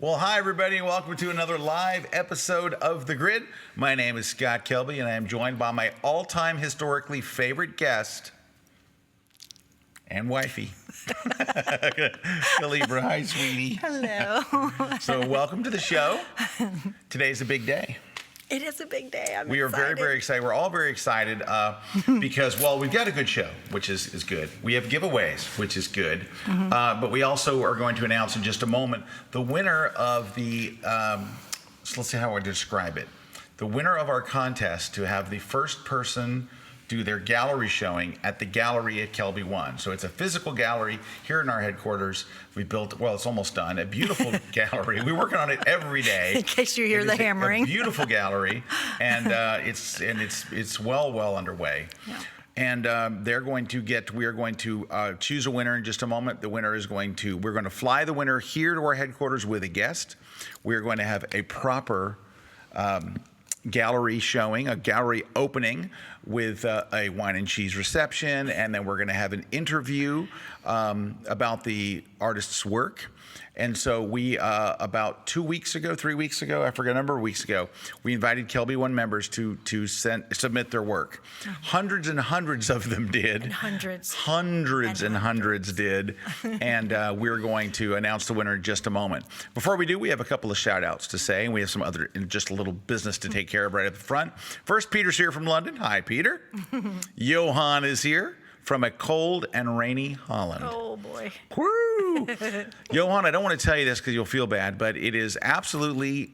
Well, hi, everybody, and welcome to another live episode of The Grid. My name is Scott Kelby, and I am joined by my all-time historically favorite guest and wifey, Kalebra. Hi, sweetie. Hello. So welcome to the show. Today's a big day. It is a big day. We are very, very excited. We're all very excited because, well, we've got a good show, which is good. We have giveaways, which is good. But we also are going to announce in just a moment the winner of the, so let's see how I describe it. The winner of our contest to have the first person do their gallery showing at the gallery at Kelby 1. So it's a physical gallery here in our headquarters. We built, well, it's almost done, a beautiful gallery. We're working on it every day. In case you hear the hammering. A beautiful gallery, and it's well underway. Yeah. And we are going to choose a winner in just a moment. The winner is we're going to fly the winner here to our headquarters with a guest. We're going to have a proper gallery showing, a gallery opening with a wine and cheese reception, and then we're going to have an interview about the artist's work. And so we, about 3 weeks ago, I forget a number of weeks ago, we invited Kelby 1 members to submit their work. Hundreds and hundreds of them did. And hundreds. Hundreds and hundreds did. And we're going to announce the winner in just a moment. Before we do, we have a couple of shout outs to say, and we have some other, just a little business to take care of right up front. First, Peter's here from London. Hi, Peter. Johan is here from a cold and rainy Holland. Oh, boy. Woo! Johan, I don't want to tell you this because you'll feel bad, but it is absolutely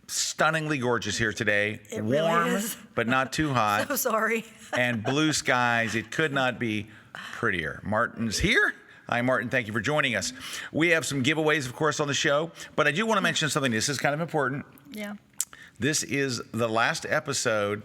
stunningly gorgeous here today. It Warm, really is. but not too hot. So sorry. And blue skies. It could not be prettier. Martin's here. Hi, Martin. Thank you for joining us. We have some giveaways, of course, on the show, but I do want to mention something. This is kind of important. Yeah. This is the last episode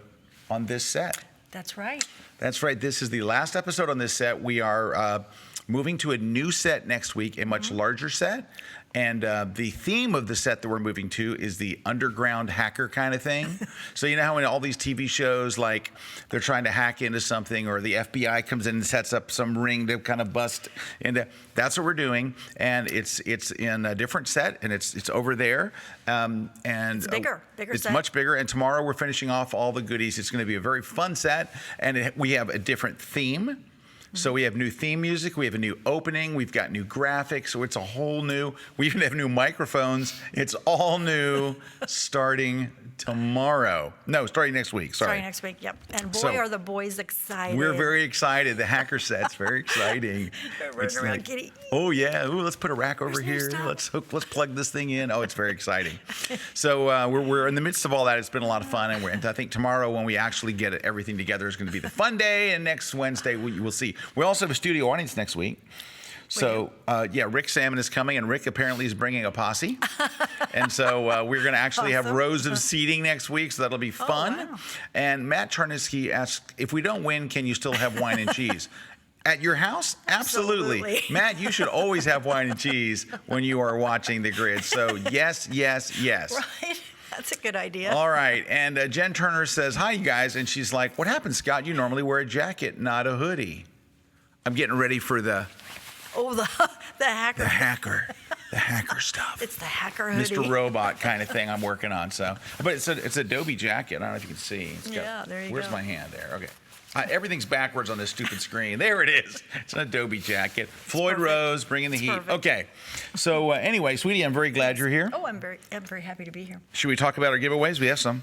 on this set. That's right. That's right. This is the last episode on this set. We are moving to a new set next week, a much larger set. And the theme of the set that we're moving to is the underground hacker kind of thing. So you know how in all these TV shows, like they're trying to hack into something, or the FBI comes in and sets up some ring to kind of bust into. That's what we're doing, and it's in a different set, and it's over there. And It's bigger it's set. much bigger. And tomorrow we're finishing off all the goodies. It's going to be a very fun set, and we have a different theme. So we have new theme music, we have a new opening, we've got new graphics, so it's a whole new, we even have new microphones. It's all new starting tomorrow. No, starting next week, sorry. Starting next week, yep. And boy, So, are the boys excited. We're very excited. The hacker set's very exciting. They're running It's around like, giddy. oh yeah, ooh, let's put a rack over Where's the new here. stuff? Let's plug this thing in. Oh, it's very exciting. So we're in the midst of all that. It's been a lot of fun, and I think tomorrow when we actually get everything together is going to be the fun day, and next Wednesday we'll see. We also have a studio audience next week. So, Rick Salmon is coming, and Rick apparently is bringing a posse. And so we're going to actually have rows of seating next week, so that'll be fun. Oh, wow. And Matt Charnisky asked, if we don't win, can you still have wine and cheese? At your house? Absolutely. Matt, you should always have wine and cheese when you are watching The Grid. So, yes. Right? That's a good idea. All right. And Jen Turner says, hi, you guys. And she's like, what happens, Scott? You normally wear a jacket, not a hoodie. I'm getting ready for the hacker. The hacker stuff. It's the hacker hoodie. Mr. Robot kind of thing I'm working on. So, but it's Adobe jacket. I don't know if you can see. There you go. Where's my hand there? Okay. Everything's backwards on this stupid screen. There it is. It's an Adobe jacket. Floyd Rose bringing the heat. Perfect. Okay. So anyway, sweetie, I'm very glad you're here. Oh, I'm very happy to be here. Should we talk about our giveaways? We have some.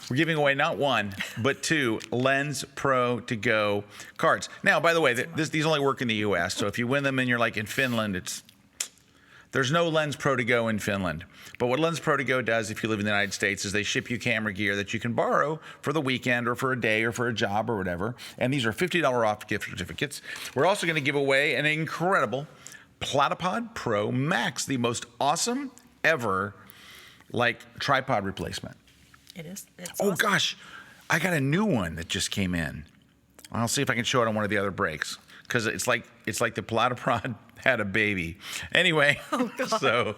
We're giving away not one, but 2 Lens Pro To Go cards. Now, by the way, these only work in the U.S., so if you win them and you're like in Finland, there's no Lens Pro To Go in Finland. But what Lens Pro To Go does if you live in the United States is they ship you camera gear that you can borrow for the weekend or for a day or for a job or whatever. And these are $50 off gift certificates. We're also going to give away an incredible Platypod Pro Max, the most awesome ever tripod replacement. It is. It's Oh, awesome. gosh. I got a new one that just came in. I'll see if I can show it on one of the other breaks because it's like the Platypod had a baby. Anyway, so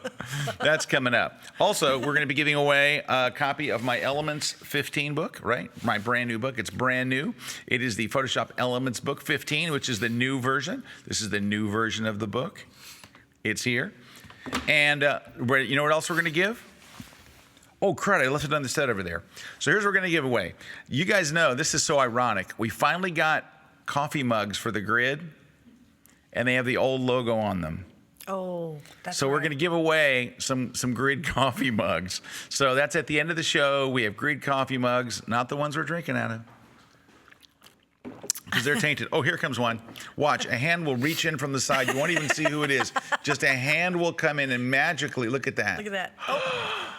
that's coming up. Also, we're going to be giving away a copy of my Elements 15 book, right? My brand new book. It's brand new. It is the Photoshop Elements Book 15, which is the new version. This is the new version of the book. It's here. And you know what else we're going to give? Oh, crud, I left it on the set over there. So here's what we're going to give away. You guys know, this is so ironic. We finally got coffee mugs for the grid, and they have the old logo on them. Oh, that's So we're right. going to give away some grid coffee mugs. So that's at the end of the show. We have grid coffee mugs, not the ones we're drinking out of, because they're tainted. Oh, here comes one. Watch, a hand will reach in from the side. You won't even see who it is. Just a hand will come in and magically, look at that. Look at that. Oh,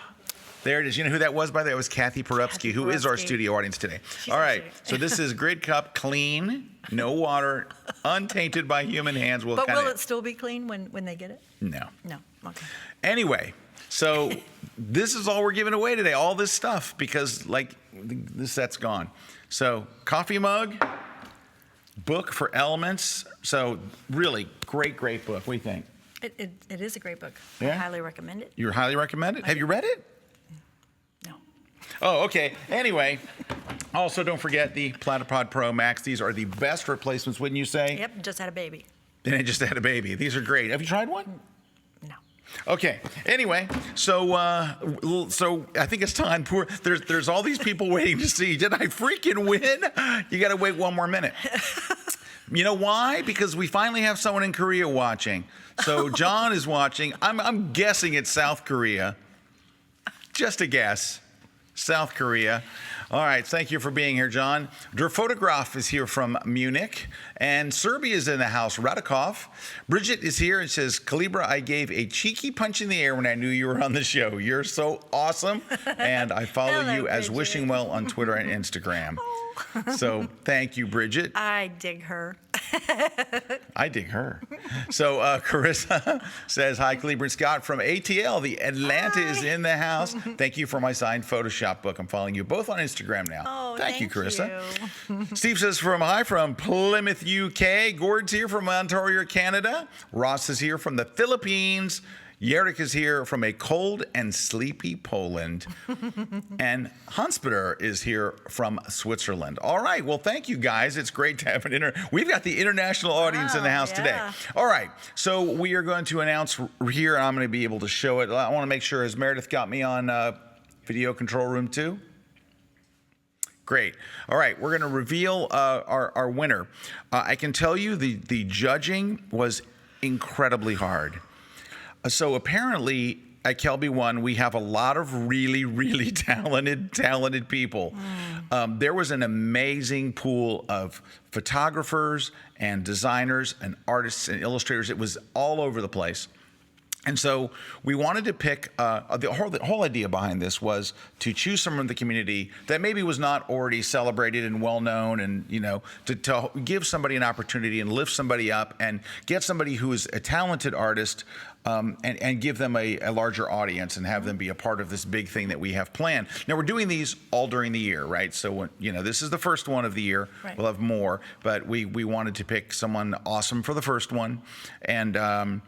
There it is. You know who that was, by the way? It was Kathy Porupski, who is our Porupski. studio audience today. She's All right. amazing. So this is Grid Cup, clean, no water, untainted by human hands. but will it still be clean when they get it? No. No. Okay. Anyway, so this is all we're giving away today, all this stuff, because like this set's gone. So coffee mug, book for elements. So really great book. What do you think? It is a great book. Yeah? I highly recommend it. You highly recommend it? Have you read it? No. Oh, okay. Anyway, also don't forget the Platypod Pro Max. These are the best replacements, wouldn't you say? Yep, just had a baby. And I just had a baby. These are great. Have you tried one? No. Okay. Anyway, so I think it's time. There's all these people waiting to see. Did I freaking win? You got to wait one more minute. You know why? Because we finally have someone in Korea watching. So John is watching. I'm guessing it's South Korea. Just a guess. South Korea. All right, thank you for being here, John. Der Photograph is here from Munich, and Serbia is in the house, Radikov. Bridget is here and says, Kalebra, I gave a cheeky punch in the air when I knew you were on the show. You're so awesome, and I follow Hello, you as Bridget. Wishing Well on Twitter and Instagram. So thank you, Bridget. I dig her. I dig her. So Carissa says, hi, Kalebra and Scott from ATL. The Atlanta is in the house. Thank you for my signed Photoshop book. I'm following you both on Instagram now. Oh, thank you, Carissa. you. Steve says, hi from Plymouth, UK. Gord's here from Ontario, Canada. Ross is here from the Philippines. Yerik is here from a cold and sleepy Poland. And Hanspeter is here from Switzerland. All right. Well, thank you, guys. It's great to have we've got the international audience in the house today. yeah. All right. So we are going to announce here, and I'm going to be able to show it. I want to make sure, has Meredith got me on video control room too? Great. All right, we're going to reveal our winner. I can tell you the judging was incredibly hard. So apparently at Kelby One, we have a lot of really talented people. There was an amazing pool of photographers and designers and artists and illustrators. It was all over the place. And so we wanted to pick, the whole idea behind this was to choose someone in the community that maybe was not already celebrated and well-known, and, you know, to give somebody an opportunity and lift somebody up and get somebody who is a talented artist and give them a larger audience and have them be a part of this big thing that we have planned. Now, we're doing these all during the year, right? So, you know, this is the first one of the year. Right. We'll have more, but we wanted to pick someone awesome for the first one. And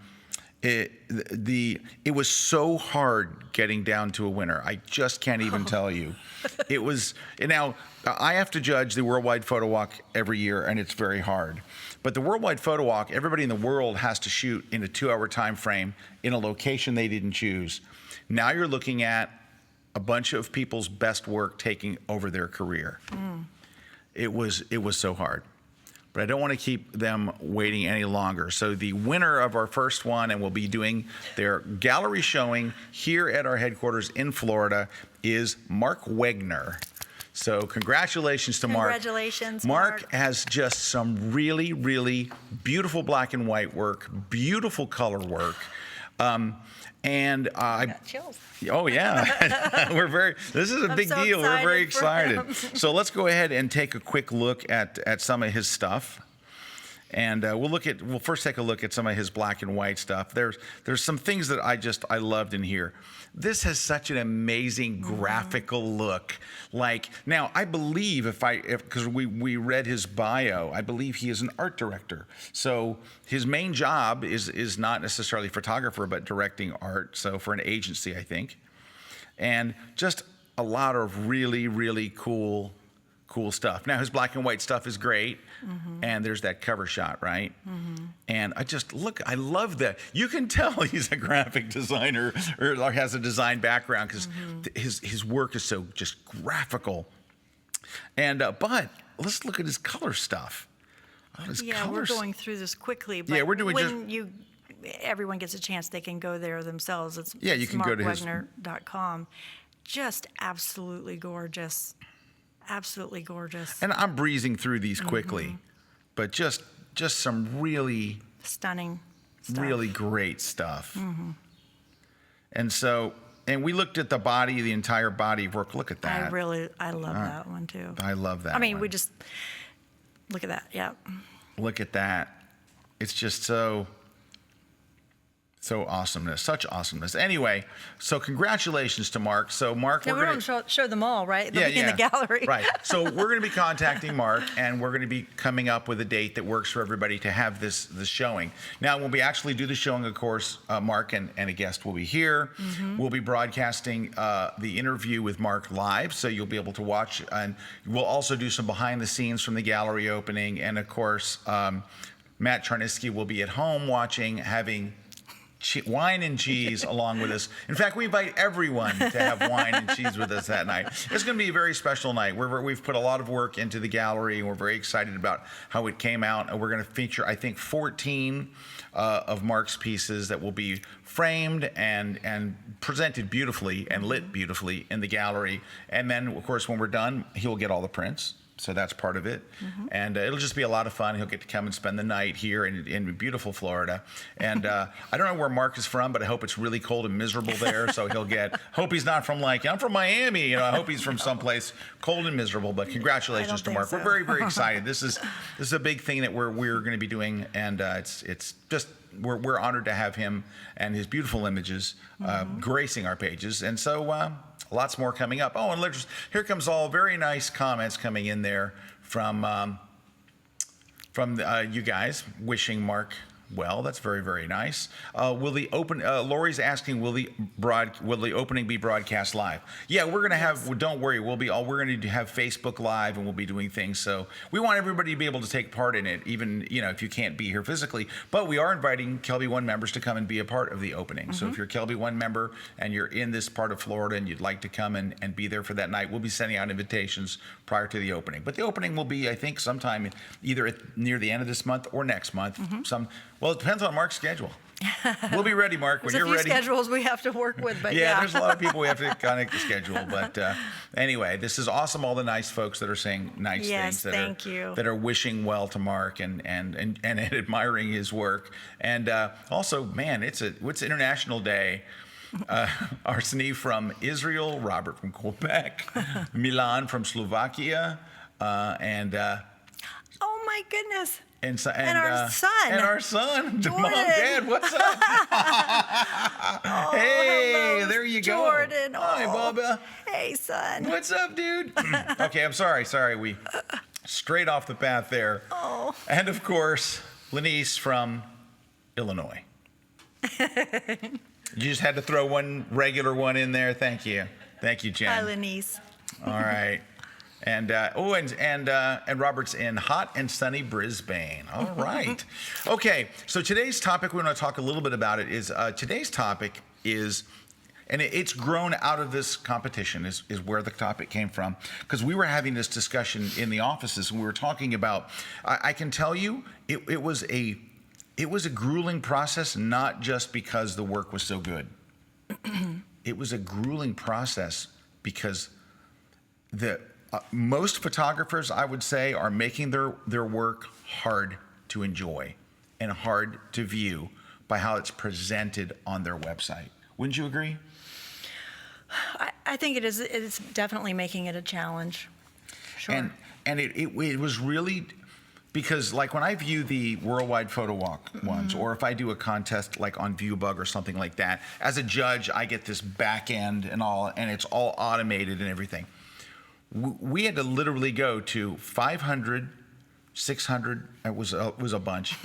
it was so hard getting down to a winner. I just can't even tell you. It was, now I have to judge the Worldwide Photo Walk every year, and it's very hard. But the Worldwide Photo Walk, everybody in the world has to shoot in a 2-hour time frame in a location they didn't choose. Now you're looking at a bunch of people's best work taking over their career. It was so hard. But I don't want to keep them waiting any longer. So the winner of our first one, and we'll be doing their gallery showing here at our headquarters in Florida, is Mark Wegner. So congratulations to Mark. Congratulations, Mark has just some really beautiful black and white work, beautiful color work. And I Got chills. Oh yeah, this is a big so deal. We're very excited for excited. So let's go ahead and take a quick look at some of his stuff. And we'll first take a look at some of his black and white stuff. There's some things that I loved in here. This has such an amazing graphical look. Like, now I believe because we read his bio, I believe he is an art director. So his main job is not necessarily photographer, but directing art. So for an agency, I think. And just a lot of really cool cool stuff. Now his black and white stuff is great, and there's that cover shot, right? And I love that. You can tell he's a graphic designer or has a design background because his work is so just graphical. And but let's look at his color stuff. Oh, his Yeah, colors. we're going through this quickly, but Yeah, we're doing when everyone gets a chance, they can go there themselves. It's you can go to his markwegner.com. Just absolutely gorgeous. Absolutely gorgeous. And I'm breezing through these quickly, but just some really Stunning stuff. really great stuff. And we looked at the entire body of work. Look at that. I love that one too. I love that. I mean, one. we just look at that. Yeah. Look at that. It's just so awesomeness, such awesomeness. Anyway, so congratulations to Mark. So Mark, No, we're we going don't show them all, right? They'll be in the gallery. Right. So we're going to be contacting Mark, and we're going to be coming up with a date that works for everybody to have this showing. Now, when we actually do the showing, of course, Mark and a guest will be here. We'll be broadcasting the interview with Mark live, so you'll be able to watch. And we'll also do some behind the scenes from the gallery opening. And of course, Matt Charnisky will be at home watching, having wine and cheese along with us. In fact, we invite everyone to have wine and cheese with us that night. It's going to be a very special night. We've put a lot of work into the gallery, and we're very excited about how it came out. And we're going to feature, I think, 14 of Mark's pieces that will be framed and presented beautifully and lit beautifully in the gallery. And then, of course, when we're done, he'll get all the prints. So that's part of it. And it'll just be a lot of fun. He'll get to come and spend the night here in beautiful Florida. And I don't know where Mark is from, but I hope it's really cold and miserable there. So hope he's not from I'm from Miami. I hope he's from someplace cold and miserable. But congratulations to Mark. so. We're very, very excited. This is a big thing that we're going to be doing. And it's just, we're honored to have him and his beautiful images gracing our pages. And so, lots more coming up. Oh, and here comes all very nice comments coming in there from you guys wishing Mark well. That's very, very nice. Lori's asking, will the opening be broadcast live? Yeah, we're going to have, don't worry, we're going to have Facebook Live, and we'll be doing things. So we want everybody to be able to take part in it, even, if you can't be here physically. But we are inviting Kelby One members to come and be a part of the opening. So if you're a Kelby One member and you're in this part of Florida and you'd like to come and be there for that night, we'll be sending out invitations prior to the opening. But the opening will be, I think, sometime either near the end of this month or next month. Well, it depends on Mark's schedule. We'll be ready, Mark, when There's you're a few ready. schedules we have to work with, but Yeah, there's a lot of people we have to connect the schedule. But anyway, this is awesome. All the nice folks that are saying nice things, that are wishing well to Mark and admiring his work. And also, man, it's International Day. Arseny from Israel, Robert from Quebec, Milan from Slovakia, and oh my goodness. And our son. Jordan. Mom, Dad, what's up? Hey, hello, there you go. Jordan. Hi, Baba. Hey, son. What's up, dude? Okay, I'm sorry. We straight off the path there. Oh. And of course, Lenice from Illinois. You just had to throw one regular one in there. Thank you, Jen. Hi, Lenice. All right. And Robert's in hot and sunny Brisbane. All right. Okay. So today's topic, we want to talk a little bit about it. And it's grown out of this competition is where the topic came from, because we were having this discussion in the offices and we were talking about. I can tell you, it was a grueling process, not just because the work was so good. It was a grueling process because most photographers, I would say, are making their work hard to enjoy and hard to view by how it's presented on their website. Wouldn't you agree? I think it is. It's definitely making it a challenge. Sure. And it was really, because like when I view the Worldwide Photo Walk ones, or if I do a contest like on ViewBug or something like that, as a judge, I get this back end and it's all automated and everything. We had to literally go to 500, 600, it was a bunch,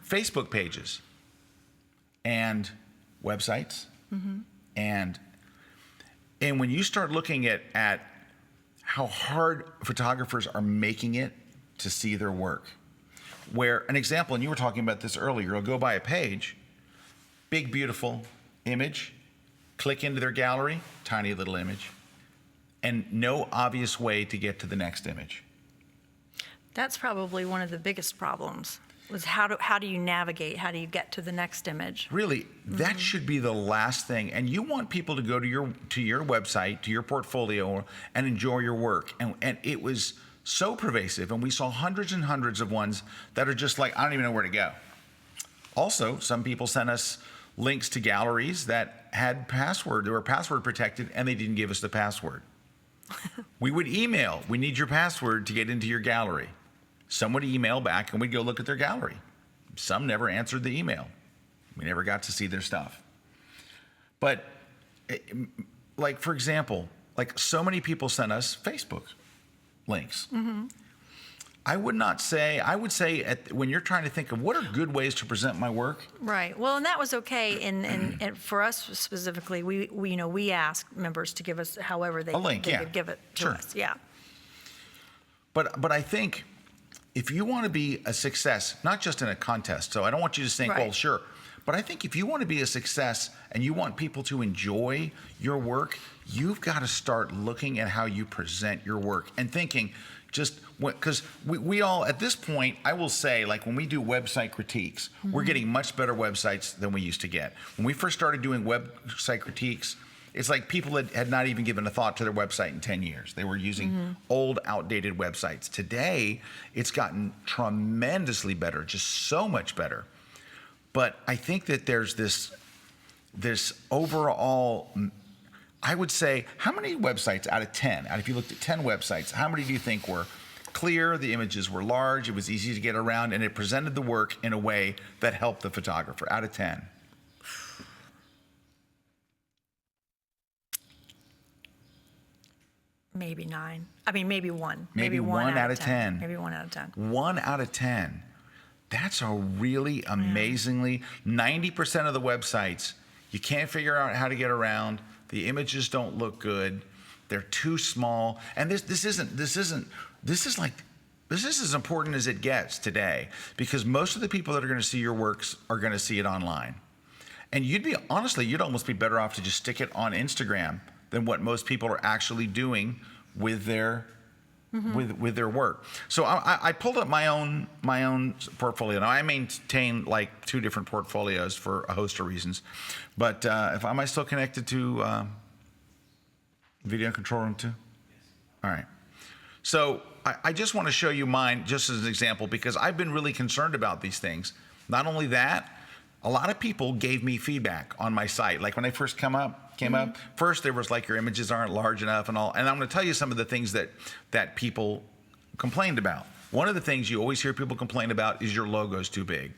Facebook pages and websites. And when you start looking at how hard photographers are making it to see their work. Where, an example, and you were talking about this earlier, you'll go by a page, big, beautiful image, click into their gallery, tiny little image, and no obvious way to get to the next image. That's probably one of the biggest problems, was how do you navigate? How do you get to the next image? Really, that should be the last thing. And you want people to go to your website, to your portfolio, and enjoy your work. And it was so pervasive, and we saw hundreds and hundreds of ones that are just like, I don't even know where to go. Also, some people sent us links to galleries that had password, they were password protected, and they didn't give us the password. We would email, we need your password to get into your gallery. Some would email back and we'd go look at their gallery. Some never answered the email. We never got to see their stuff. But like, for example, like so many people sent us Facebook links. Mm-hmm. I would say when you're trying to think of what are good ways to present my work. Right. Well, and that was okay. And for us specifically, we asked members to give us however they a link, they could give it to sure. us. Yeah. But I think if you want to be a success, not just in a contest, so I don't want you to think, Right. well, sure. But I think if you want to be a success and you want people to enjoy your work, you've got to start looking at how you present your work and thinking, because we all, at this point, I will say, like when we do website critiques, mm-hmm. we're getting much better websites than we used to get. When we first started doing website critiques, it's like people had not even given a thought to their website in 10 years. They were using mm-hmm. old, outdated websites. Today, it's gotten tremendously better, just so much better. But I think that there's this overall, I would say, how many websites out of 10, if you looked at 10 websites, how many do you think were clear, the images were large, it was easy to get around, and it presented the work in a way that helped the photographer, out of 10? Maybe 9. I mean, maybe 1. Maybe one out of 10. Maybe 1 out of 10. 1 out of 10. That's a really amazingly, 90% of the websites, you can't figure out how to get around. The images don't look good. They're too small. And this is as important as it gets today, because most of the people that are going to see your works are going to see it online. And you'd almost be better off to just stick it on Instagram than what most people are actually doing with their mm-hmm. with their work. So I pulled up my own portfolio. Now I maintain like 2 different portfolios for a host of reasons. But am I still connected to video control room 2? Yes. All right. So I just want to show you mine just as an example, because I've been really concerned about these things. Not only that, a lot of people gave me feedback on my site. Like when I first came up, first there was like, your images aren't large enough and all. And I'm going to tell you some of the things that people complained about. One of the things you always hear people complain about is your logo's too big.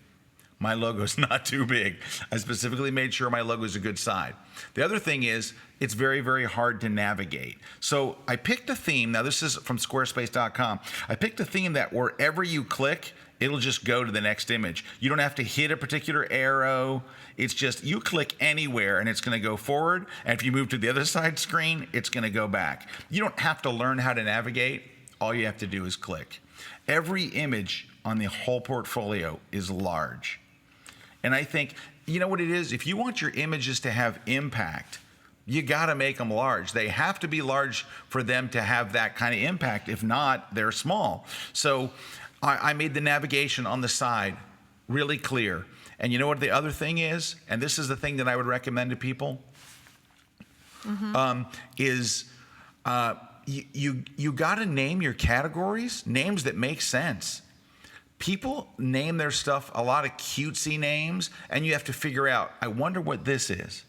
My logo's not too big. I specifically made sure my logo's a good size. The other thing is, it's very, very hard to navigate. So I picked a theme. Now this is from squarespace.com. I picked a theme that wherever you click, it'll just go to the next image. You don't have to hit a particular arrow. It's just you click anywhere and it's going to go forward. And if you move to the other side screen, it's going to go back. You don't have to learn how to navigate. All you have to do is click. Every image on the whole portfolio is large. And I think, you know what it is? If you want your images to have impact, you got to make them large. They have to be large for them to have that kind of impact. If not, they're small. So I made the navigation on the side really clear. And you know what the other thing is? And this is the thing that I would recommend to people, mm-hmm. You got to name your categories, names that make sense. People name their stuff a lot of cutesy names, and you have to figure out, I wonder what this is.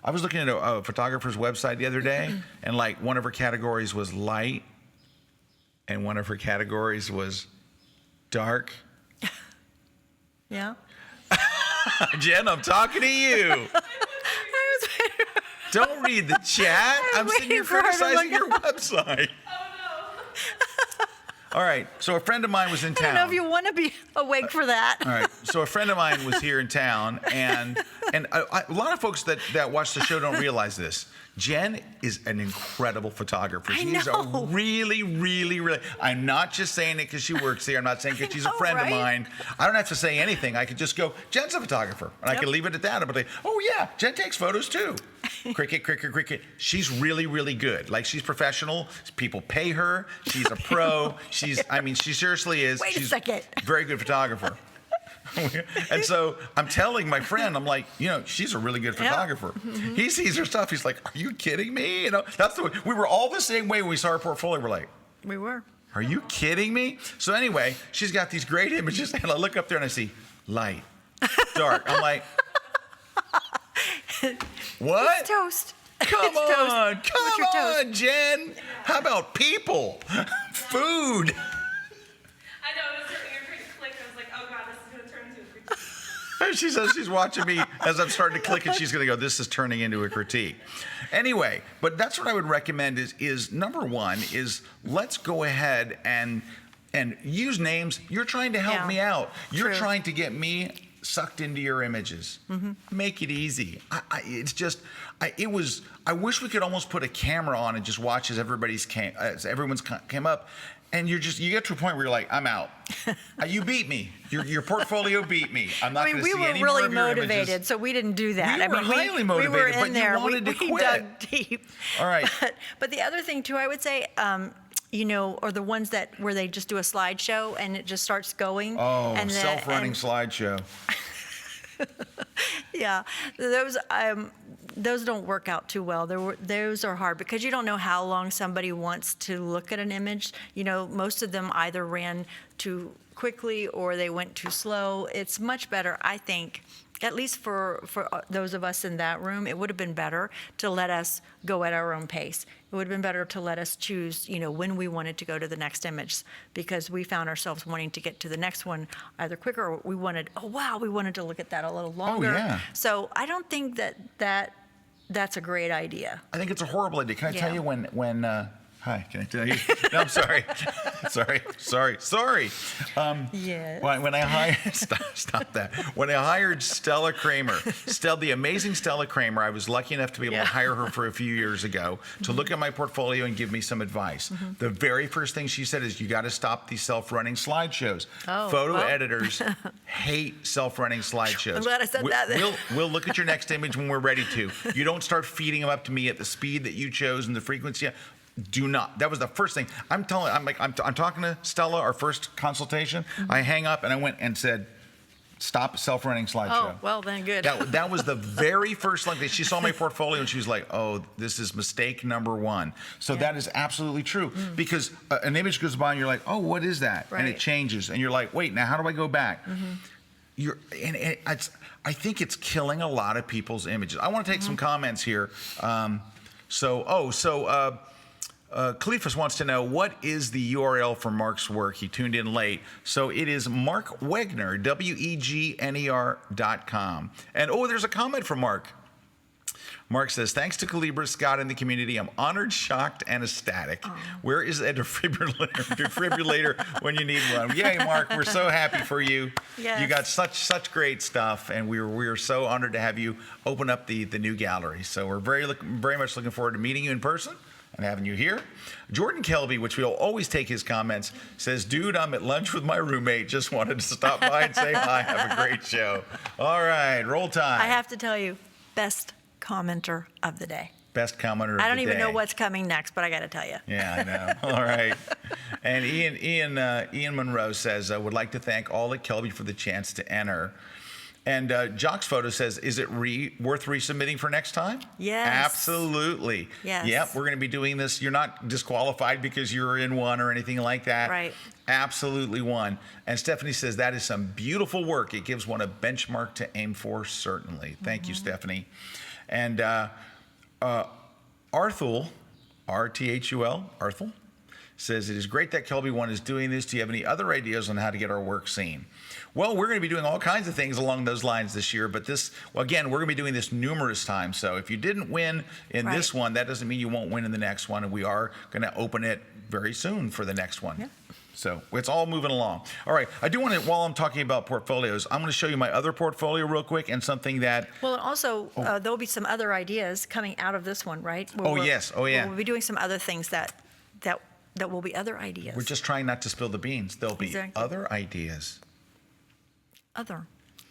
I was looking at a photographer's website the other day, and like one of her categories was light, and one of her categories was dark. Yeah. Jen, I'm talking to you. Don't read the chat. I'm sitting here criticizing your website. All right, so a friend of mine was in town. I don't know if you want to be awake for that. All right, so a friend of mine was here in town, and And a lot of folks that watch the show don't realize this. Jen is an incredible photographer. She's a really, really, really. I'm not just saying it because she works here. I'm not saying because she's a friend of mine. I don't have to say anything. I could just go, Jen's a photographer. And I can leave it at that. But oh, yeah, Jen takes photos too. Cricket, cricket, cricket. She's really, really good. Like, she's professional. People pay her. She's a pro. She seriously is. Wait a second. Very good photographer. And so I'm telling my friend, I'm like, she's a really good photographer. Mm-hmm. He sees her stuff. He's like, are you kidding me? That's the way. We were all the same way when we saw her portfolio. We're like, we were. Are you kidding me? So anyway, she's got these great images, and I look up there and I see light, dark. I'm like, what? It's toast. Come on, come on, toast? Jen. How about people? Food. I know, it was your ear to click. I was like, oh God, this is going to turn into a critique. She says she's watching me as I'm starting to click, and she's going to go, this is turning into a critique. Anyway, but that's what I would recommend is number one is let's go ahead and use names. You're trying to help me out. You're trying to get me sucked into your images. Mm-hmm. Make it easy. I wish we could almost put a camera on and just watch as everyone's came up. And you get to a point where you're like, I'm out. You beat me. Your portfolio beat me. I'm not going to see any more of your images. We were really motivated, so we didn't do that. We were highly motivated, we were in but there. You wanted to quit. We dug deep. All right. But the other thing too, I would say, or the ones where they just do a slideshow and it just starts going. Oh, self-running slideshow. Yeah, those don't work out too well. Those are hard because you don't know how long somebody wants to look at an image. Most of them either ran too quickly or they went too slow. It's much better, I think, at least for those of us in that room, it would have been better to let us go at our own pace. It would have been better to let us choose, when we wanted to go to the next image, because we found ourselves wanting to get to the next one either quicker or we wanted to look at that a little longer. Oh, yeah. So I don't think that's a great idea. I think it's a horrible idea. Can I tell you when hi, can I tell you? No, I'm sorry. sorry. Yes. When I hired, stop that. When I hired Stella Kramer, the amazing Stella Kramer, I was lucky enough to be able to hire her for a few years ago to look at my portfolio and give me some advice. Mm-hmm. The very first thing she said is, you got to stop these self-running slideshows. Editors hate self-running slideshows. I'm glad I said that then. We'll look at your next image when we're ready to. You don't start feeding them up to me at the speed that you chose and the frequency. Do not. That was the first thing. I'm talking to Stella, our first consultation. Mm-hmm. I hang up and I went and said, stop self-running slideshow. Oh, well then, good. That was the very first thing. She saw my portfolio and she was like, oh, this is mistake number one. So that is absolutely true. Because an image goes by and you're like, oh, what is that? Right. And it changes. And you're like, wait, now how do I go back? Mm-hmm. I think it's killing a lot of people's images. I want to take some comments here. Cleophas wants to know, what is the URL for Mark's work? He tuned in late. So it is Mark Wegner, WEGNER.com. And there's a comment from Mark. Mark says, thanks to Kalebra, Scott, and the community, I'm honored, shocked, and ecstatic. Oh. Where is a defibrillator when you need one? Yay, Mark, we're so happy for you. Yes. You got such great stuff, and we're so honored to have you open up the new gallery. So we're very much looking forward to meeting you in person and having you here. Jordan Kelby, which we'll always take his comments, says, dude, I'm at lunch with my roommate. Just wanted to stop by and say hi. Have a great show. All right, roll time. I have to tell you, best commenter of the day. Best commenter of the day. I don't even know what's coming next, but I got to tell you. Yeah, I know. All right. And Ian Monroe says, I would like to thank all at Kelby for the chance to enter. And Jock's Photo says, is it worth resubmitting for next time? Yes. Absolutely. Yes. Yep, we're going to be doing this. You're not disqualified because you're in one or anything like that. Right. Absolutely one. And Stephanie says, that is some beautiful work. It gives one a benchmark to aim for, certainly. Thank you, Stephanie. And Arthul, R-T-H-U-L, Arthul, says, it is great that Kelby One is doing this. Do you have any other ideas on how to get our work seen? Well, we're going to be doing all kinds of things along those lines this year, but again, we're going to be doing this numerous times. So if you didn't win in this one, that doesn't mean you won't win in the next one, and we are going to open it very soon for the next one. Yeah. So it's all moving along. All right. I do want to, while I'm talking about portfolios, I'm going to show you my other portfolio real quick and something that. Well, and also, there'll be some other ideas coming out of this one, right? Oh, yes. Oh, yeah. We'll be doing some other things that will be other ideas. We're just trying not to spill the beans. There'll be Exactly. other ideas.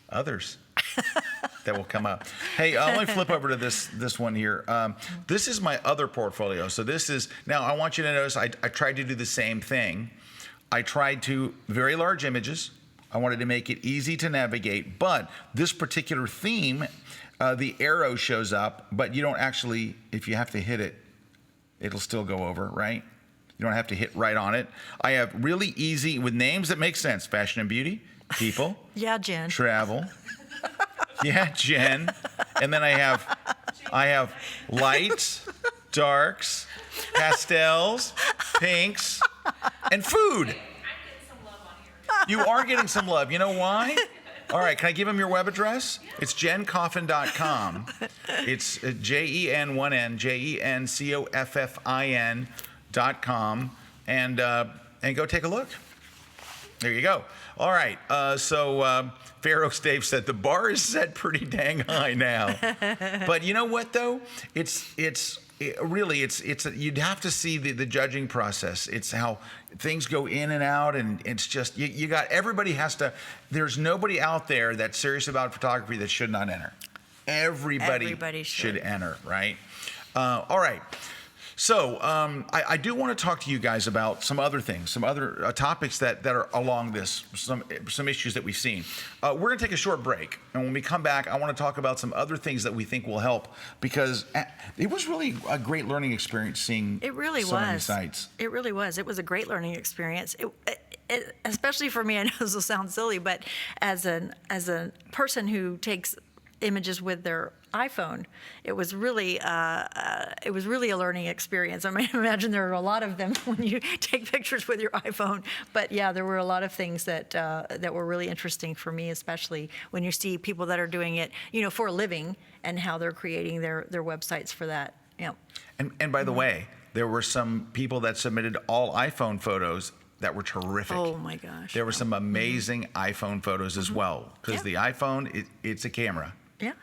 Others that will come up. Hey, let me flip over to this one here. This is my other portfolio. So this is, now I want you to notice I tried to do the same thing. I tried to, very large images. I wanted to make it easy to navigate, but this particular theme, the arrow shows up, but you don't actually, if you have to hit it, it'll still go over, right? You don't have to hit right on it. I have really easy, with names that make sense, fashion and beauty, people, Yeah, Jen. travel. Yeah, Jen. And then I have lights, darks, pastels, pinks, and food. I'm getting some love on here. You are getting some love. You know why? All right, can I give them your web address? It's jencoffin.com. It's Jen1N, JENCOFFIN.com, and go take a look. There you go. All right. So Fair Oaks Dave said the bar is set pretty dang high now. But you know what though? It's you'd have to see the judging process. It's how things go in and out, and it's just you got everybody has to. There's nobody out there that's serious about photography that should not enter. Everybody should enter, right? All right. So I do want to talk to you guys about some other things, some other topics that are along this, some issues that we've seen. We're going to take a short break, and when we come back, I want to talk about some other things that we think will help, because it was really a great learning experience seeing It really so many was. sites. It really was. It was a great learning experience. Especially for me, I know this will sound silly, but as a person who takes images with their iPhone, it was really a learning experience. I mean, imagine there are a lot of them when you take pictures with your iPhone. But yeah, there were a lot of things that were really interesting for me, especially when you see people that are doing it, for a living, and how they're creating their websites for that. Yeah. And by the way, there were some people that submitted all iPhone photos that were terrific. Oh my gosh. There were some amazing iPhone photos as well, because the iPhone, it's a camera. Yeah.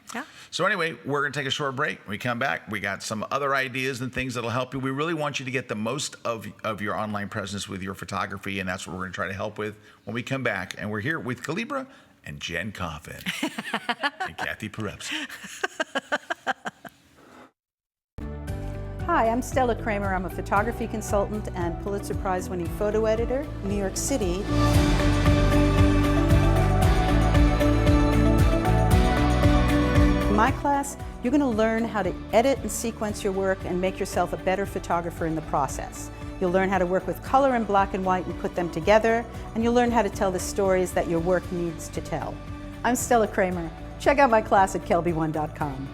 So anyway, we're going to take a short break. When we come back, we got some other ideas and things that'll help you. We really want you to get the most of your online presence with your photography, and that's what we're going to try to help with when we come back. And we're here with Kalebra and Jen Coffin and Kathy Perepsky. Hi, I'm Stella Kramer. I'm a photography consultant and Pulitzer Prize-winning photo editor, New York City. In my class, you're going to learn how to edit and sequence your work and make yourself a better photographer in the process. You'll learn how to work with color and black and white and put them together, and you'll learn how to tell the stories that your work needs to tell. I'm Stella Kramer. Check out my class at kelby1.com.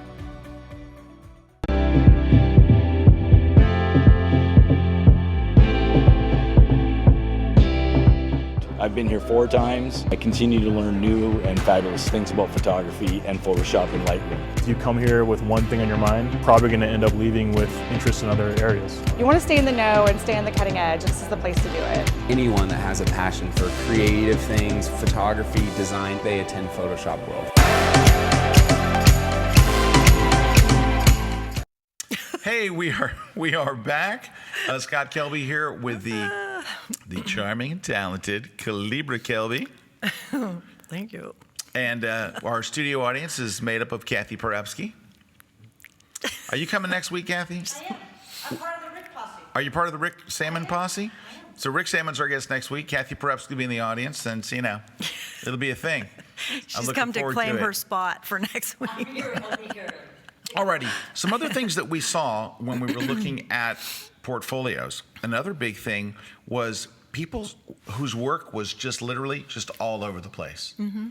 I've been here 4 times. I continue to learn new and fabulous things about photography and Photoshop and Lightroom. If you come here with one thing on your mind, you're probably going to end up leaving with interest in other areas. You want to stay in the know and stay on the cutting edge. This is the place to do it. Anyone that has a passion for creative things, photography, design, they attend Photoshop World. Hey, we are back. Scott Kelby here with the charming and talented Kalebra Kelby. Thank you. And our studio audience is made up of Kathy Perepsky. Are you coming next week, Kathy? I am. I'm part of the Rick Posse. Are you part of the Rick Salmon posse? So Rick Salmon's our guest next week. Kathy Perepsky will be in the audience, and it'll be a thing. She's come to claim her spot for next week. Alrighty, some other things that we saw when we were looking at portfolios. Another big thing was people whose work was just literally just all over the place. Mm-hmm.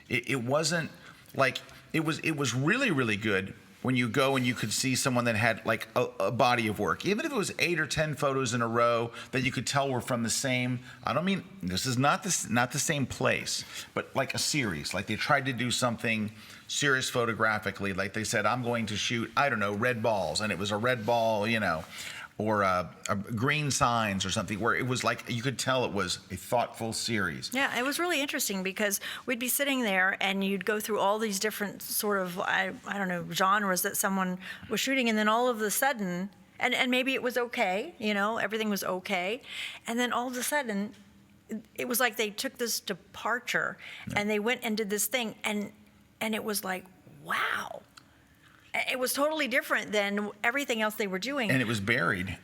It wasn't like, it was really, really good when you go and you could see someone that had like a body of work. Even if it was 8 or 10 photos in a row that you could tell were from the same, I don't mean, this is not the same place, but like a series. Like they tried to do something serious photographically. Like they said, I'm going to shoot, I don't know, red balls. And it was a red ball, green signs or something, where it was like you could tell it was a thoughtful series. Yeah, it was really interesting because we'd be sitting there and you'd go through all these different sort of, I don't know, genres that someone was shooting, and then all of a sudden, and maybe it was okay, everything was okay, and then all of a sudden, it was like they took this departure and they went and did this thing, and it was like, wow. It was totally different than everything else they were doing. And it was buried.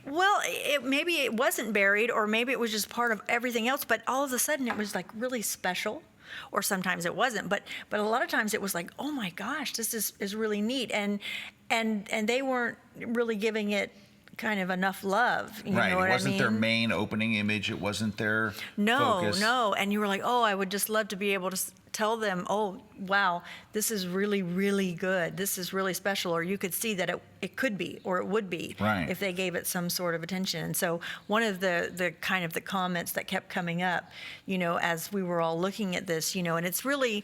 Well, maybe it wasn't buried, or maybe it was just part of everything else, but all of a sudden it was like really special, or sometimes it wasn't, but a lot of times it was like, oh my gosh, this is really neat. And they weren't really giving it kind of enough love. You right. know what It wasn't I mean? their main opening image. It wasn't their focus. No. And you were like, oh, I would just love to be able to tell them, oh, wow, this is really, really good. This is really special. Or you could see that it could be, or it would be, right, if they gave it some sort of attention. And so one of the kind of the comments that kept coming up, as we were all looking at this, and it's really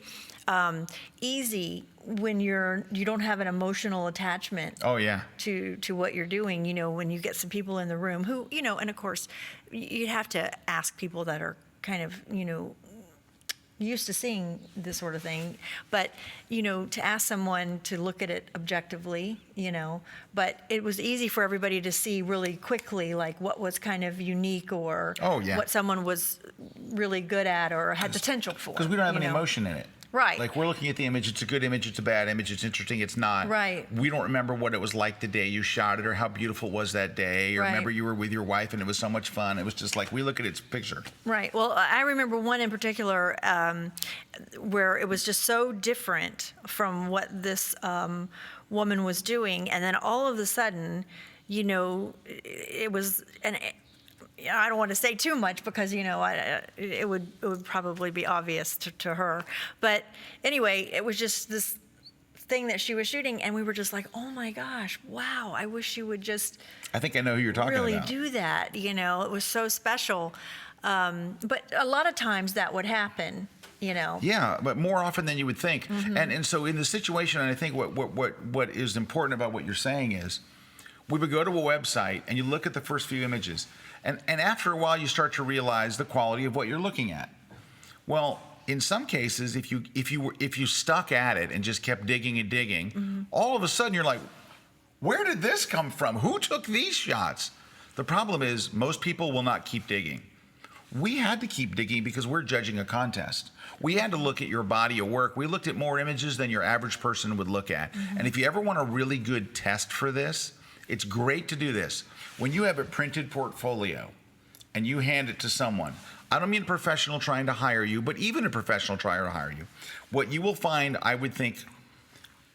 easy when you don't have an emotional attachment. Oh yeah. To what you're doing, when you get some people in the room who, and of course, you'd have to ask people that are kind of, used to seeing this sort of thing, but to ask someone to look at it objectively, but it was easy for everybody to see really quickly, like what was kind of unique, or what someone was really good at or had potential for. Because we don't have any emotion in it. Right. Like, we're looking at the image. It's a good image. It's a bad image. It's interesting. It's not. Right. We don't remember what it was like the day you shot it, or how beautiful it was that day, or remember you were with your wife and it was so much fun. It was just like, we look at its picture. Right. Well, I remember one in particular where it was just so different from what this woman was doing. And then all of a sudden, it was I don't want to say too much because it would probably be obvious to her. But anyway, it was just this thing that she was shooting, and we were just like, oh my gosh, wow! I wish you would just. I think I know who you're talking really about. Do that. It was so special. But a lot of times that would happen. Yeah, but more often than you would think. Mm-hmm. And so in the situation, and I think what is important about what you're saying is, we would go to a website and you look at the first few images. And after a while, you start to realize the quality of what you're looking at. Well, in some cases, if you stuck at it and just kept digging and digging, mm-hmm. all of a sudden you're like, where did this come from? Who took these shots? The problem is most people will not keep digging. We had to keep digging because we're judging a contest. We had to look at your body of work. We looked at more images than your average person would look at. Mm-hmm. And if you ever want a really good test for this, it's great to do this. When you have a printed portfolio and you hand it to someone, I don't mean a professional trying to hire you, but even a professional trying to hire you, what you will find, I would think,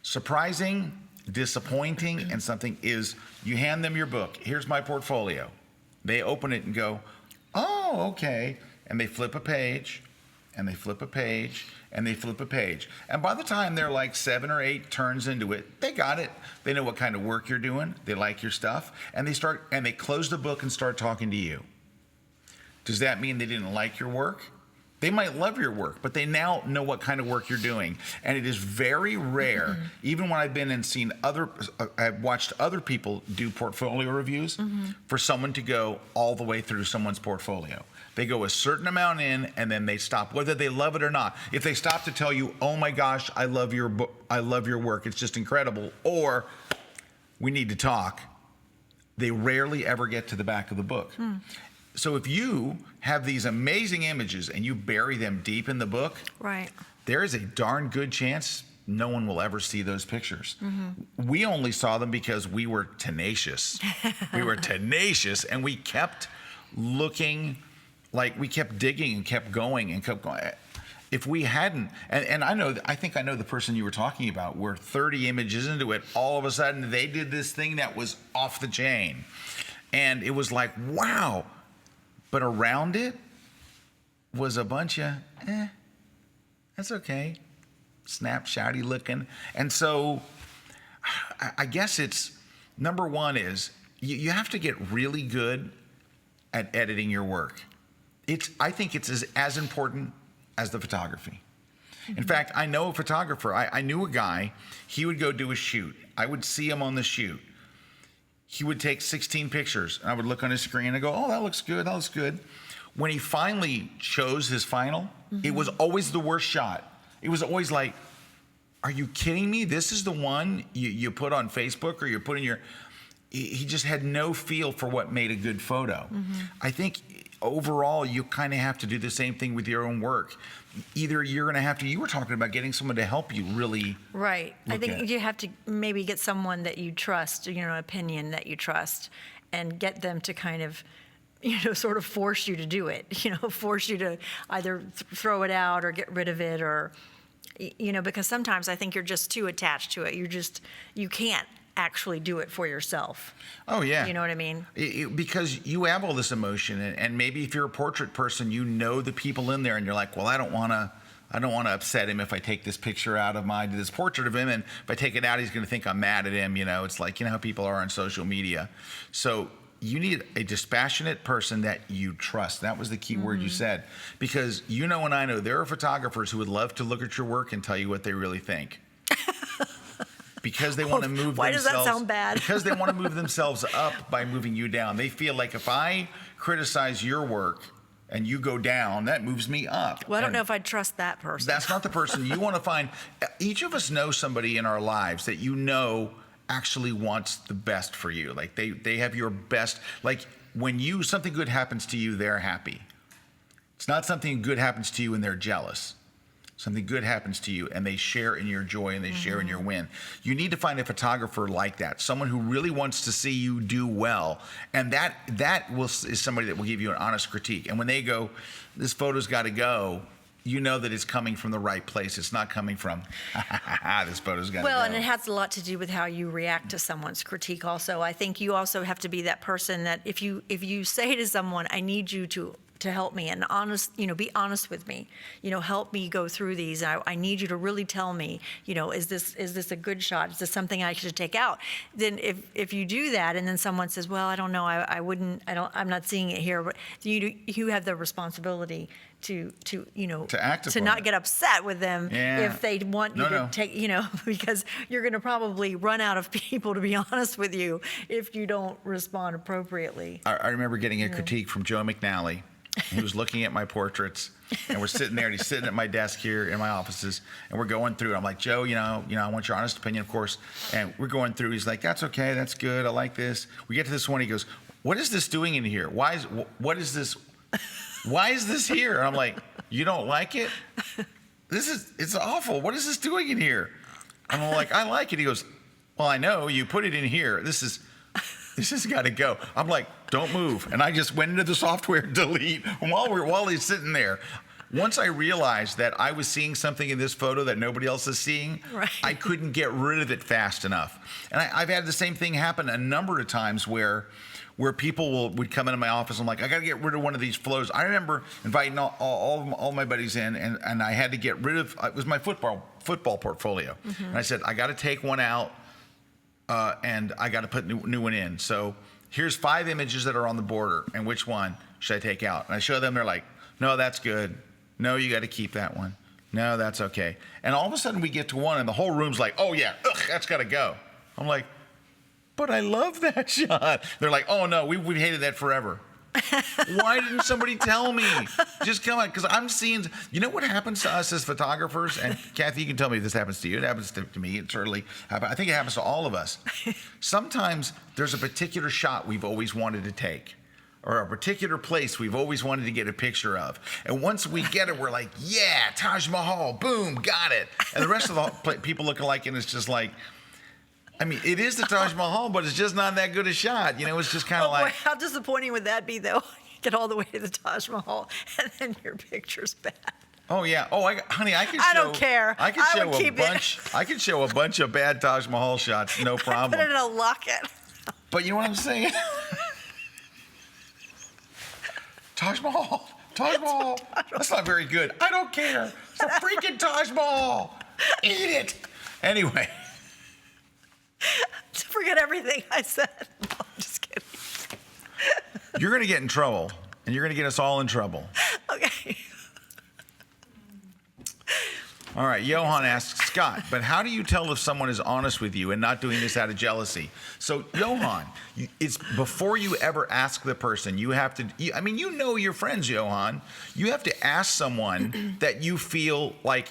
surprising, disappointing, and something is you hand them your book. Here's my portfolio. They open it and go, oh, okay. And they flip a page, and they flip a page, and they flip a page. And by the time they're like 7 or 8 turns into it, they got it. They know what kind of work you're doing. They like your stuff. And they close the book and start talking to you. Does that mean they didn't like your work? They might love your work, but they now know what kind of work you're doing. And it is very rare, mm-hmm. even when I've been and seen I've watched other people do portfolio reviews, mm-hmm. for someone to go all the way through someone's portfolio. They go a certain amount in and then they stop, whether they love it or not. If they stop to tell you, oh my gosh, I love your book, I love your work, it's just incredible, or we need to talk, they rarely ever get to the back of the book. Mm. So if you have these amazing images and you bury them deep in the book, right, there is a darn good chance no one will ever see those pictures. Mm-hmm. We only saw them because we were tenacious. We were tenacious, and we kept looking, like we kept digging and kept going and kept going. If we hadn't, and I think I know the person you were talking about, where 30 images into it, all of a sudden they did this thing that was off the chain. And it was like, wow. But around it was a bunch of, that's okay, snapshotty looking. And so I guess it's, number one is you have to get really good at editing your work. I think it's as important as the photography. Mm-hmm. In fact, I know a photographer. I knew a guy. He would go do a shoot. I would see him on the shoot. he would take 16 pictures. And I would look on his screen and go, oh, that looks good, that looks good. When he finally chose his final, it was always the worst shot. It was always like, are you kidding me? This is the one you put on Facebook or you put in your... He just had no feel for what made a good photo. I think overall, you kind of have to do the same thing with your own work. Either you're going to have to, you were talking about getting someone to help you really. Right. I look at think it. you have to maybe get someone that you trust, you know, an opinion that you trust, and get them to kind of, you know, sort of force you to do it, you know, force you to either throw it out or get rid of it, or, you know, because sometimes I think you're just too attached to it. You can't actually do it for yourself. Oh, yeah. You know what I mean? Because you have all this emotion, and maybe if you're a portrait person, you know the people in there, and you're like, well, I don't want to upset him if I take this picture out of this portrait of him, and if I take it out, he's going to think I'm mad at him. You know, it's like, you know how people are on social media. So you need a dispassionate person that you trust. That was the key word you said, because you know and I know there are photographers who would love to look at your work and tell you what they really think. Because they want to move Why themselves. does that sound bad? Because they want to move themselves up by moving you down. They feel like if I criticize your work and you go down, that moves me up. Well, I don't And know if I'd trust that person. that's not the person you want to find. Each of us know somebody in our lives that you know actually wants the best for you. Like they have your best. Like when something good happens to you, they're happy. It's not something good happens to you and they're jealous. Something good happens to you and they share in your joy and they share in your win. You need to find a photographer like that, someone who really wants to see you do well. And that is somebody that will give you an honest critique. And when they go, this photo's got to go, you know that it's coming from the right place. It's not coming from, this photo's got to go. Well, and it has a lot to do with how you react to someone's critique also. I think you also have to be that person that if you say to someone, I need you to help me and be honest with me, help me go through these. I need you to really tell me, is this a good shot? Is this something I should take out? Then if you do that and then someone says, well, I don't know, I'm not seeing it here, but you have the responsibility to act to upon not it. get upset with them if they want you to take, because you're going to probably run out of people, to be honest with you, if you don't respond appropriately. I remember getting a critique from Joe McNally. He was looking at my portraits, and we're sitting there, and he's sitting at my desk here in my offices, and we're going through it. I'm like, Joe, I want your honest opinion, of course. And we're going through. He's like, that's okay, that's good, I like this. We get to this one, he goes, what is this doing in here? What is this? Why is this here? And I'm like, you don't like it? It's awful. What is this doing in here? And I'm like, I like it. He goes, well, I know, you put it in here. This has got to go. I'm like, don't move. And I just went into the software delete while he's sitting there. Once I realized that I was seeing something in this photo that nobody else is seeing, right. I couldn't get rid of it fast enough. And I've had the same thing happen a number of times where people would come into my office. I'm like, I got to get rid of one of these flows. I remember inviting all my buddies in, and I had to get rid of, it was my football portfolio. Mm-hmm. And I said, I got to take one out. And I got to put new one in. So here's 5 images that are on the border, and which one should I take out? And I show them, they're like, no, that's good. No, you got to keep that one. No, that's okay. And all of a sudden we get to one, and the whole room's like, oh yeah, that's got to go. I'm like, but I love that shot. They're like, oh no, we hated that forever. Why didn't somebody tell me? Just come on, because I'm seeing, what happens to us as photographers, and Kathy, you can tell me if this happens to you. It happens to me. It certainly happens. I think it happens to all of us. Sometimes there's a particular shot we've always wanted to take, or a particular place we've always wanted to get a picture of. And once we get it, we're like, yeah, Taj Mahal, boom, got it. And the rest of the people look alike, and it's just like, I mean, it is the Taj Mahal, but it's just not that good a shot. It's just kind of Boy, like. how disappointing would that be, though? Get all the way to the Taj Mahal, and then your picture's bad. Oh yeah. Oh, honey, I could show. I don't care. I could I show would keep a bunch. I could show a bunch of bad Taj Mahal shots, no problem. Put it in a locket. But you know what I'm saying? Taj Mahal. Taj Mahal. That's not very good. I don't care. It's a freaking Taj Mahal. Eat it. Anyway. Forget everything I said. No, I'm just kidding. You're going to get in trouble, and you're going to get us all in trouble. Okay. All right, Johan asks, Scott, but how do you tell if someone is honest with you and not doing this out of jealousy? So, Johan, it's before you ever ask the person, you have to, you know your friends, Johan. You have to ask someone that you feel like,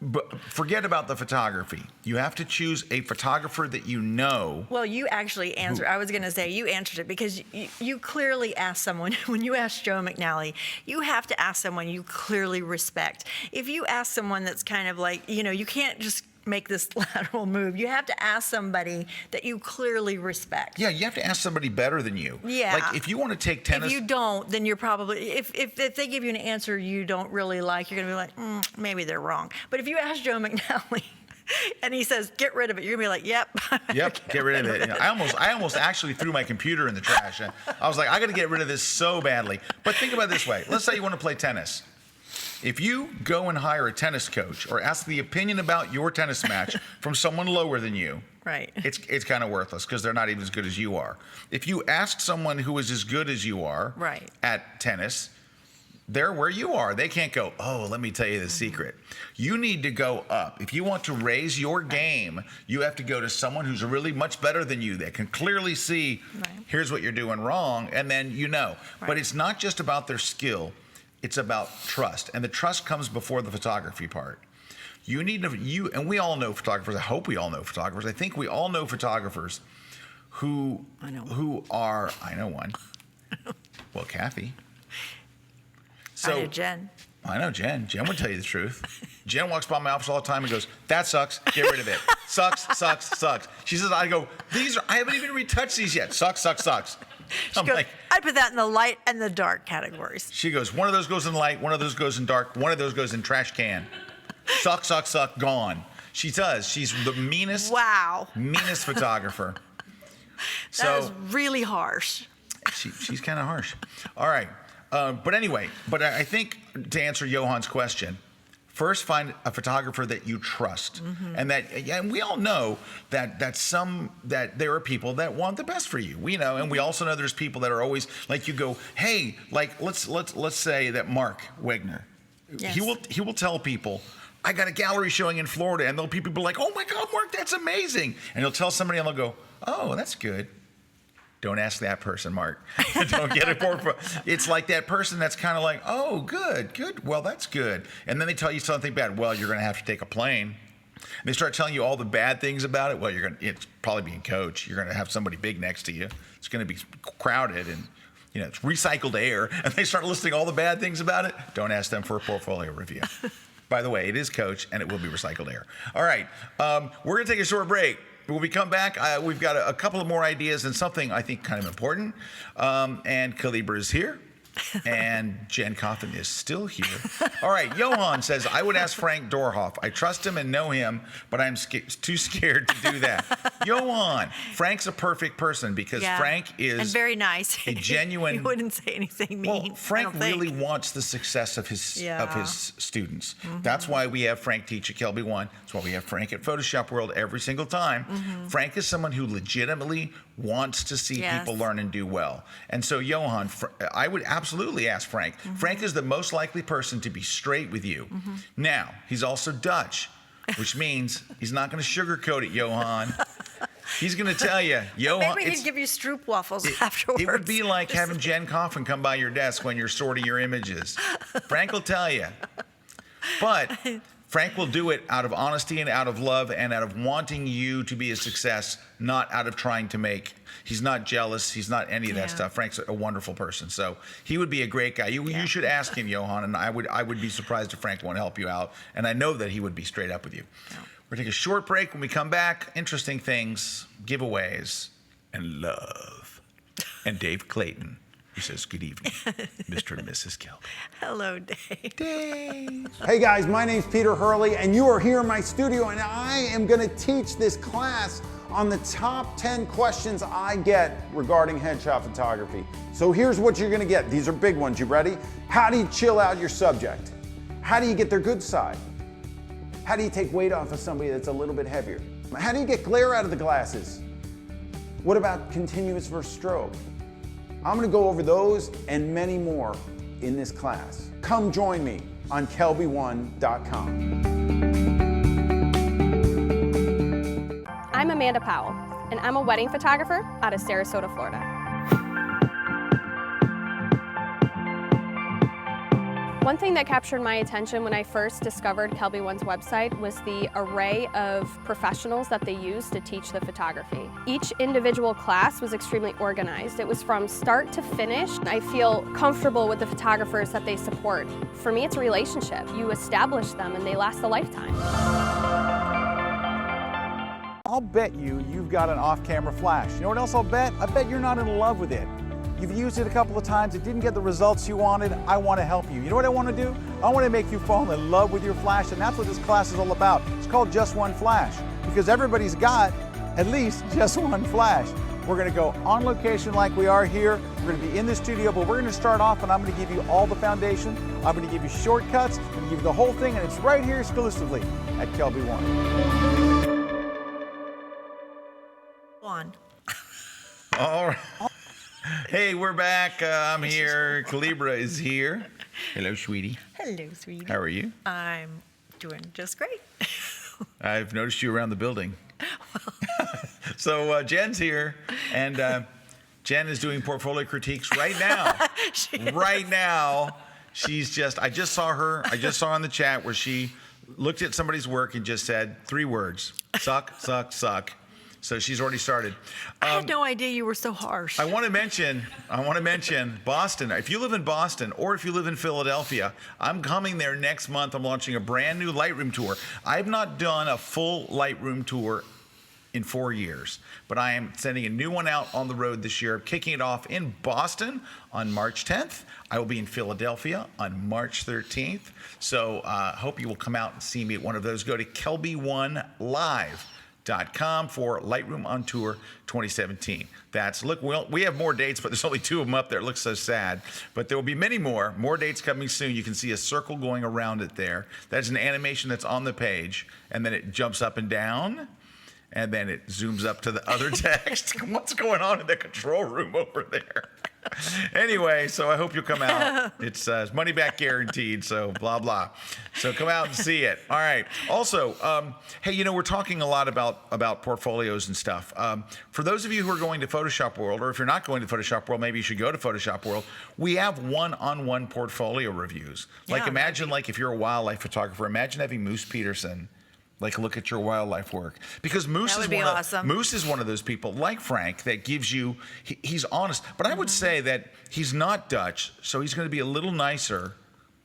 but forget about the photography. You have to choose a photographer that you know. Well, you actually answered. I was going to say you answered it because you clearly asked someone. When you asked Joe McNally, you have to ask someone you clearly respect. If you ask someone that's kind of like, you can't just make this lateral move. You have to ask somebody that you clearly respect. Yeah, you have to ask somebody better than you. Yeah. Like if you want to take tennis. If you don't, then you're probably, if they give you an answer you don't really like, you're going to be like, maybe they're wrong. But if you ask Joe McNally and he says, get rid of it, you're going to be like, yep. Yep, get rid of it. I almost actually threw my computer in the trash. I was like, I got to get rid of this so badly. But think about it this way. Let's say you want to play tennis. If you go and hire a tennis coach or ask the opinion about your tennis match from someone lower than you, right, it's kind of worthless because they're not even as good as you are. If you ask someone who is as good as you are right. at tennis, they're where you are. They can't go, oh, let me tell you the secret. You need to go up. If you want to raise your game, you have to go to someone who's really much better than you that can clearly see, here's what you're doing wrong, and then you know. But it's not just about their skill. It's about trust, and the trust comes before the photography part. You need to, and we all know photographers. I hope we all know photographers. I think we all know photographers who are, I know one. Well, Kathy. So, I know Jen. I know Jen. Jen would tell you the truth. Jen walks by my office all the time and goes, that sucks, get rid of it. Sucks. She says, I haven't even retouched these yet. Sucks. She goes, I put that in the light and the dark categories. She goes, one of those goes in light, one of those goes in dark, one of those goes in trash can. Suck, gone. She does. She's the meanest photographer. That is really harsh. She's kind of harsh. All right. But anyway, I think to answer Johan's question, first find a photographer that you trust, and we all know that there are people that want the best for you. We know, and we also know there's people that are always like you go, hey, like let's say that Mark Wegner, he will tell people, I got a gallery showing in Florida, and there'll be people like, oh my God, Mark, that's amazing, and he'll tell somebody, and they'll go, oh, that's good. Don't ask that person, Mark. Don't get it for. It's like that person that's kind of like, oh, good. Well, that's good. And then they tell you something bad. Well, you're going to have to take a plane. And they start telling you all the bad things about it. Well, it's probably being coached. You're going to have somebody big next to you. It's going to be crowded and, it's recycled air. And they start listing all the bad things about it. Don't ask them for a portfolio review. By the way, it is coached and it will be recycled air. All right. We're going to take a short break. When we come back, we've got a couple of more ideas and something I think kind of important. And Kalebra is here. And Jen Coffin is still here. All right, Johan says, I would ask Frank Dorhoff. I trust him and know him, but I'm too scared to do that. Johan, Frank's a perfect person because Frank is and very nice. A genuine. He wouldn't say anything mean. Well, Frank really wants the success of his students. That's why we have Frank teach at Kelby One. That's why we have Frank at Photoshop World every single time. Frank is someone who legitimately wants to see people learn and do well. And so, Johan, I would absolutely ask Frank. Frank is the most likely person to be straight with you. Now, he's also Dutch, which means he's not going to sugarcoat it, Johan. He's going to tell you, Johan. Maybe he'd give you stroopwafels afterwards. It would be like having Jen Coffin come by your desk when you're sorting your images. Frank will tell you. But Frank will do it out of honesty and out of love and out of wanting you to be a success, not out of trying to make. He's not jealous. He's not any of that stuff. Frank's a wonderful person. So he would be a great guy. You should ask him, Johan, and I would be surprised if Frank won't help you out. And I know that he would be straight up with you. We're going to take a short break. When we come back, interesting things, giveaways, and love. And Dave Clayton, who says, good evening, Mr. and Mrs. Kelby. Hello, Dave. Dave. Hey guys, my name's Peter Hurley, and you are here in my studio, and I am going to teach this class on the top 10 questions I get regarding headshot photography. So here's what you're going to get. These are big ones. You ready? How do you chill out your subject? How do you get their good side? How do you take weight off of somebody that's a little bit heavier? How do you get glare out of the glasses? What about continuous versus strobe? I'm going to go over those and many more in this class. Come join me on KelbyOne.com. I'm Amanda Powell, and I'm a wedding photographer out of Sarasota, Florida. One thing that captured my attention when I first discovered Kelby One's website was the array of professionals that they use to teach the photography. Each individual class was extremely organized. It was from start to finish. I feel comfortable with the photographers that they support. For me, it's a relationship. You establish them and they last a lifetime. I'll bet you've got an off-camera flash. You know what else I'll bet? I bet you're not in love with it. You've used it a couple of times, it didn't get the results you wanted. I want to help you. You know what I want to do? I want to make you fall in love with your flash, and that's what this class is all about. It's called Just One Flash, because everybody's got at least just one flash. We're going to go on location like we are here. We're going to be in the studio, but we're going to start off and I'm going to give you all the foundation. I'm going to give you shortcuts. I'm going to give you the whole thing, and it's right here exclusively at Kelby One. On. All right. Hey, we're back. I'm here. Kalebra is here. Hello, sweetie. Hello, sweetie. How are you? I'm doing just great. I've noticed you around the building. So Jen's here, and Jen is doing portfolio critiques right now. Right now, I just saw her in the chat where she looked at somebody's work and just said 3 words: suck, suck, suck. So she's already started. I had no idea you were so harsh. I want to mention Boston. If you live in Boston or if you live in Philadelphia, I'm coming there next month. I'm launching a brand new Lightroom tour. I've not done a full Lightroom tour in 4 years, but I am sending a new one out on the road this year, kicking it off in Boston on March 10th. I will be in Philadelphia on March 13th. So hope you will come out and see me at one of those. Go to KelbyOneLive.com for Lightroom on Tour 2017. We have more dates, but there's only 2 of them up there. It looks so sad, but there will be many more dates coming soon. You can see a circle going around it there. That's an animation that's on the page, and then it jumps up and down, and then it zooms up to the other text. What's going on in the control room over there? Anyway, so I hope you'll come out. It's money back guaranteed, so blah, blah. So come out and see it. All right. Also, hey, we're talking a lot about portfolios and stuff. For those of you who are going to Photoshop World, or if you're not going to Photoshop World, maybe you should go to Photoshop World. We have one-on-one portfolio reviews. Like imagine if you're a wildlife photographer, imagine having Moose Peterson look at your wildlife work, because Moose is one of those people like Frank that gives you, he's honest, but I would say that he's not Dutch, so he's going to be a little nicer,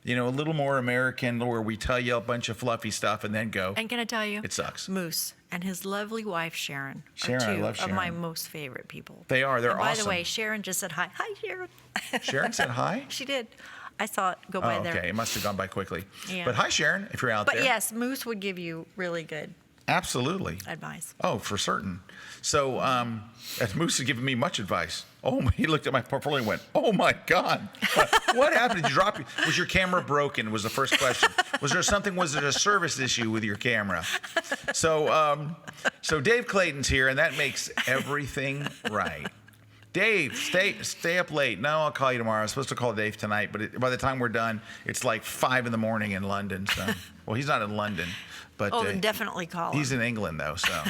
a little more American, where we tell you a bunch of fluffy stuff and then go. And can I tell you? It sucks. Moose and his lovely wife Sharon Sharon, are I 2 love Sharon. of my most favorite people. They are. They're and by awesome. the way, Sharon just said hi. Hi, Sharon. Sharon said hi? She did. I saw it go by there. Okay. It must have gone by quickly. Yeah. But hi, Sharon, if you're out there. But yes, Moose would give you really good Absolutely. advice. Oh, for certain. So, Moose has given me much advice. Oh, he looked at my portfolio and went, "Oh my God, what happened? Did you drop? Was your camera broken?" Was the first question. Was there a service issue with your camera? So, so Dave Clayton's here, and that makes everything right. Dave, stay up late. No, I'll call you tomorrow. I was supposed to call Dave tonight, but by the time we're done, it's like 5 a.m. in London. So, well, he's not in London. But then definitely call him. He's in England, though, so.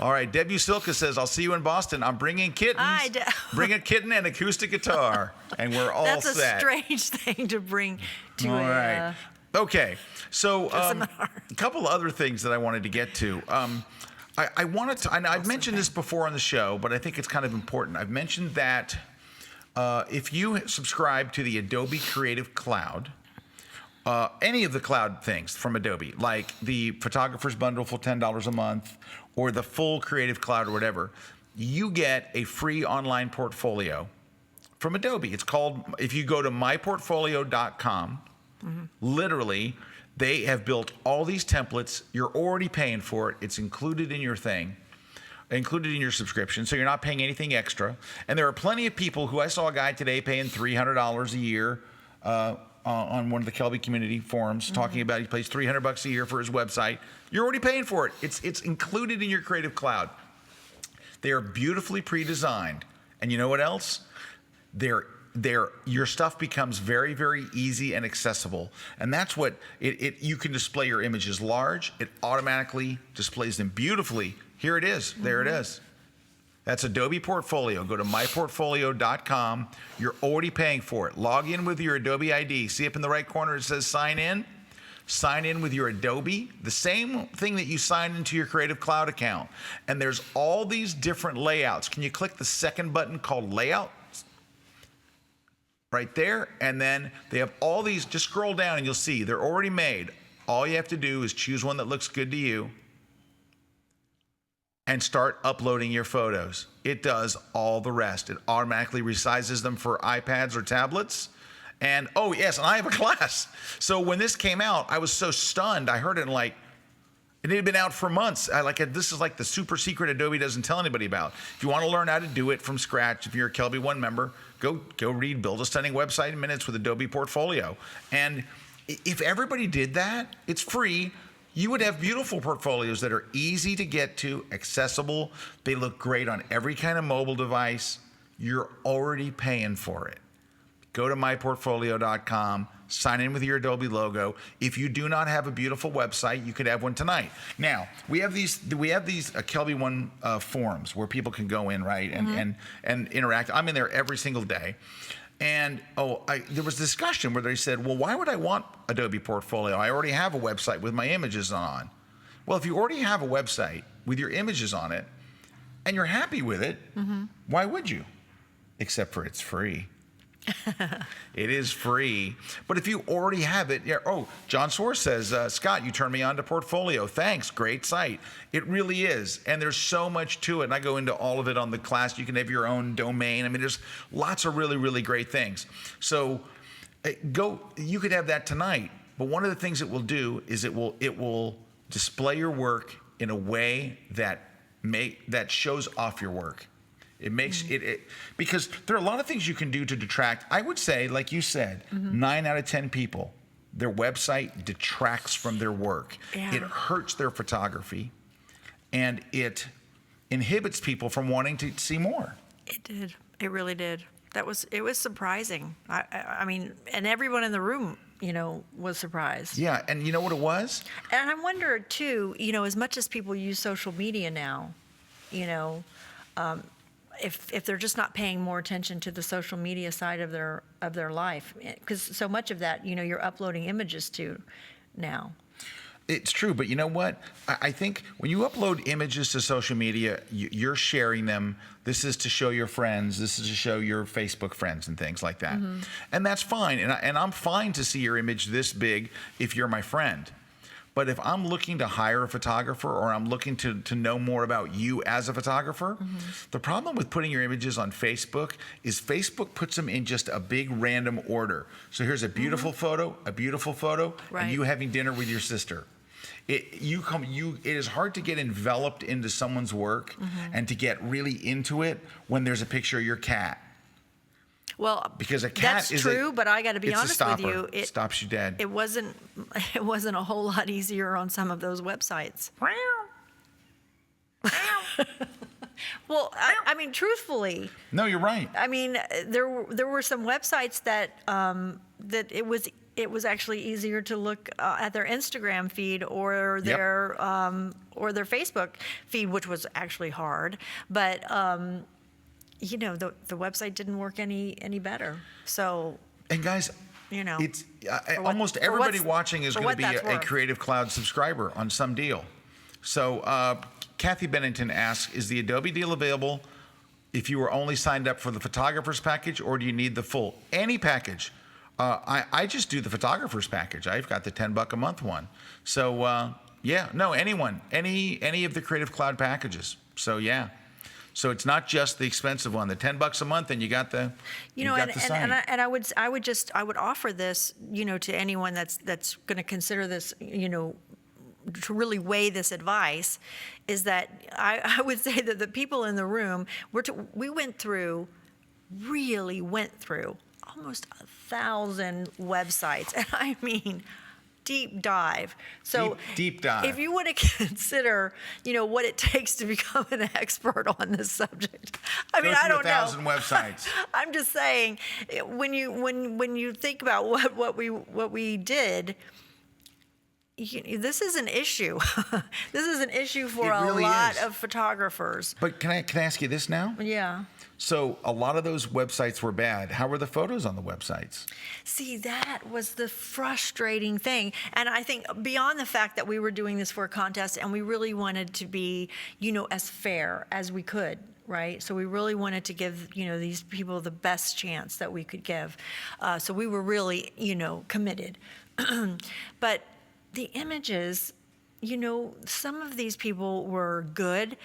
All right, Debbie Silka says, "I'll see you in Boston. I'm bringing kittens. Bring a kitten and acoustic guitar, and we're all set." That's a strange thing to bring to all right. Okay, so a couple other things that I wanted to get to. I wanted to, and I've mentioned this before on the show, but I think it's kind of important. I've mentioned that if you subscribe to the Adobe Creative Cloud, any of the cloud things from Adobe, like the Photographer's Bundle for $10 a month, or the full Creative Cloud or whatever, you get a free online portfolio from Adobe. It's called, if you go to myportfolio.com, literally, they have built all these templates. You're already paying for it. It's included in your thing, included in your subscription, so you're not paying anything extra. And there are plenty of people who, I saw a guy today paying $300 a year on one of the Kelby community forums talking about he pays $300 a year for his website. You're already paying for it. It's included in your Creative Cloud. They are beautifully pre-designed. And you know what else? Your stuff becomes very, very easy and accessible. And that's what you can display your images large. It automatically displays them beautifully Here it is. There it is. That's Adobe Portfolio. Go to myportfolio.com. You're already paying for it. Log in with your Adobe ID. See up in the right corner it says sign in. Sign in with your Adobe, the same thing that you sign into your Creative Cloud account. And there's all these different layouts. Can you click the second button called Layout? Right there. And then they have all these. Just scroll down and you'll see they're already made. All you have to do is choose one that looks good to you and start uploading your photos. It does all the rest. It automatically resizes them for iPads or tablets. And oh yes, and I have a class. So when this came out, I was so stunned. I heard it like, it had been out for months. This is like the super secret Adobe doesn't tell anybody about. If you want to learn how to do it from scratch, if you're a Kelby One member, go read Build a Stunning Website in Minutes with Adobe Portfolio. And if everybody did that, it's free. You would have beautiful portfolios that are easy to get to, accessible. They look great on every kind of mobile device. You're already paying for it. Go to myportfolio.com, sign in with your Adobe logo. If you do not have a beautiful website, you could have one tonight. Now, we have these Kelby One forums where people can go in, right, and interact. I'm in there every single day. And there was discussion where they said, well, why would I want Adobe Portfolio? I already have a website with my images on. Well, if you already have a website with your images on it and you're happy with it, why would you? Except for it's free. It is free. But if you already have it, John Soar says, Scott, you turned me on to Portfolio. Thanks, great site. It really is. And there's so much to it. And I go into all of it on the class. You can have your own domain. I mean, there's lots of really, really great things. So you could have that tonight. But one of the things it will do is it will display your work in a way that shows off your work. It makes it because there are a lot of things you can do to detract. I would say, like you said, 9 out of 10 people, their website detracts from their work. Yeah. It hurts their photography, and it inhibits people from wanting to see more. It did. It really did. It was surprising. I mean, and everyone in the room, was surprised. Yeah, and you know what it was? And I wonder too, as much as people use social media now, if they're just not paying more attention to the social media side of their life, because so much of that, you're uploading images to now. It's true, but you know what? I think when you upload images to social media, you're sharing them. This is to show your friends. This is to show your Facebook friends and things like that. And that's fine. And I'm fine to see your image this big if you're my friend. But if I'm looking to hire a photographer or I'm looking to know more about you as a photographer, the problem with putting your images on Facebook is Facebook puts them in just a big random order. So here's a beautiful photo, Right. and you having dinner with your sister. It is hard to get enveloped into someone's work and to get really into it when there's a picture of your cat. Well, because a cat that's true, but I got to be it's honest a with stopper. you. It stops you dead. It wasn't a whole lot easier on some of those websites. Well, I mean, truthfully. No, you're right. I mean, there were some websites that it was actually easier to look at their Instagram feed or their Facebook feed, which was actually hard, but. The website didn't work any better. So. And guys, it's almost everybody watching is going to be a Creative Cloud subscriber on some deal. So Kathy Bennington asks, is the Adobe deal available if you were only signed up for the photographer's package, or do you need the full? Any package. I just do the photographer's package. I've got the $10 a month one. So anyone, any of the Creative Cloud packages. So yeah. So it's not just the expensive one, the $10 a month, and you got the and I would offer this, to anyone that's going to consider this, to really weigh this advice, is that I would say that the people in the room we went through almost 1,000 websites, and I mean. Deep dive. So deep dive. If you want to consider, what it takes to become an expert on this subject, I mean, I don't know. 1,000 websites. I'm just saying, when you think about what we did, this is an issue. This is an issue for It really a lot is. of photographers. But can I ask you this now? Yeah. So a lot of those websites were bad. How were the photos on the websites? See, that was the frustrating thing. And I think beyond the fact that we were doing this for a contest and we really wanted to be, as fair as we could, right? So we really wanted to give, these people the best chance that we could give. So we were really, committed. But the images, some of these people were good,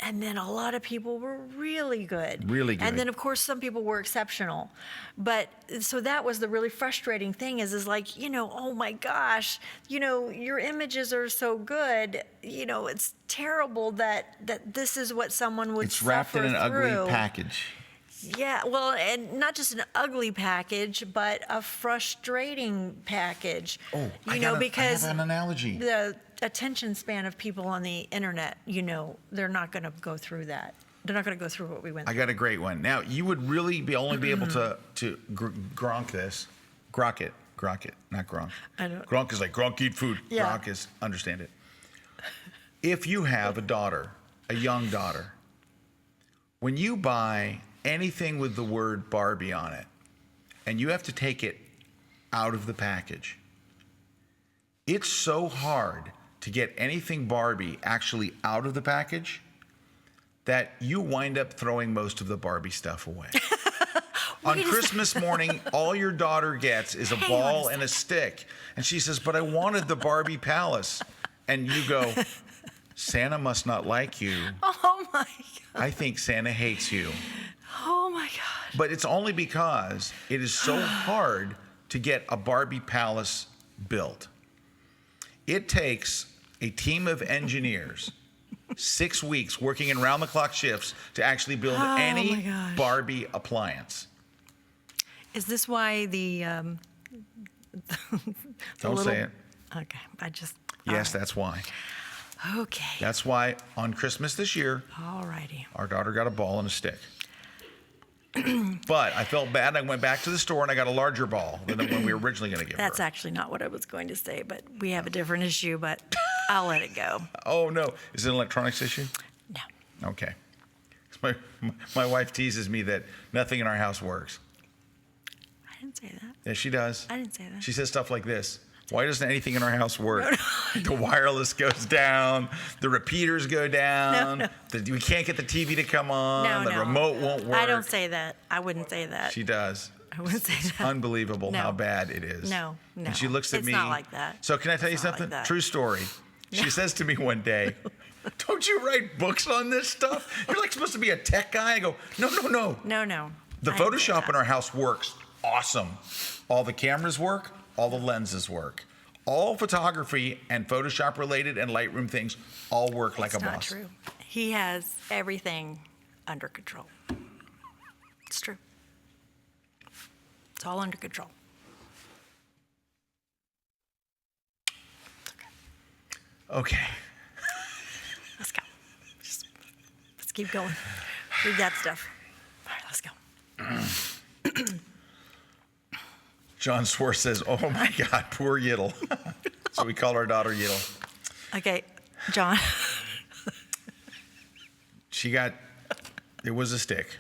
and then a lot of people were really good. Really good. And then, of course, some people were exceptional. But so that was the really frustrating thing is like, oh my gosh, your images are so good. It's terrible that this is what someone would It's wrapped in an ugly package. Yeah, well, and not just an ugly package, but a frustrating package. Oh, because I have an analogy. the attention span of people on the internet, they're not going to go through that. They're not going to go through what we went I through. got a great one. Now, you would really only be able to grok it, not Gronk. I know. Gronk is like Gronk eat food. Yeah. Gronk is understand it. If you have a daughter, a young daughter, when you buy anything with the word Barbie on it, and you have to take it out of the package, it's so hard to get anything Barbie actually out of the package that you wind up throwing most of the Barbie stuff away. On Christmas morning, all your daughter gets is a ball and a stick. And she says, but I wanted the Barbie palace. And you go, Santa must not like you. Oh my God. I think Santa hates you. Oh my God. But it's only because it is so hard to get a Barbie palace built. It takes a team of engineers 6 weeks working in round-the-clock shifts to actually build any Barbie appliance. Is this why the Don't say it. Okay, Yes, that's why. Okay. That's why on Christmas this year, All righty. our daughter got a ball and a stick. But I felt bad. I went back to the store and I got a larger ball than the one we were originally going to give That's her. actually not what I was going to say, but we have a different issue, but I'll let it go. Oh, no. Is it an electronics issue? No. Okay. My wife teases me that nothing in our house works. I didn't say that. Yeah, she does. I didn't say that. She says stuff like this. Why doesn't anything in our house work? The wireless goes down. The repeaters go down. We can't get the TV to come on. The remote won't work. I don't say that. I wouldn't say that. She does. I wouldn't say that. Unbelievable No. how bad it is. No. And she looks at It's me. not like that. So can I tell you It's not something? like that. True story. She says to me one day, don't you write books on this stuff? You're like supposed to be a tech guy. I go, no. No. The I didn't say Photoshop in that. our house works awesome. All the cameras work. All the lenses work. All photography and Photoshop related and Lightroom things all work like a It's not boss. true. He has everything under control. It's true. It's all under control. Okay. Let's go. Let's keep going. Read that stuff. All right, let's go. John Swartz says, oh my God, poor Yiddle. So we call our daughter Yiddle. Okay, John. It was a stick.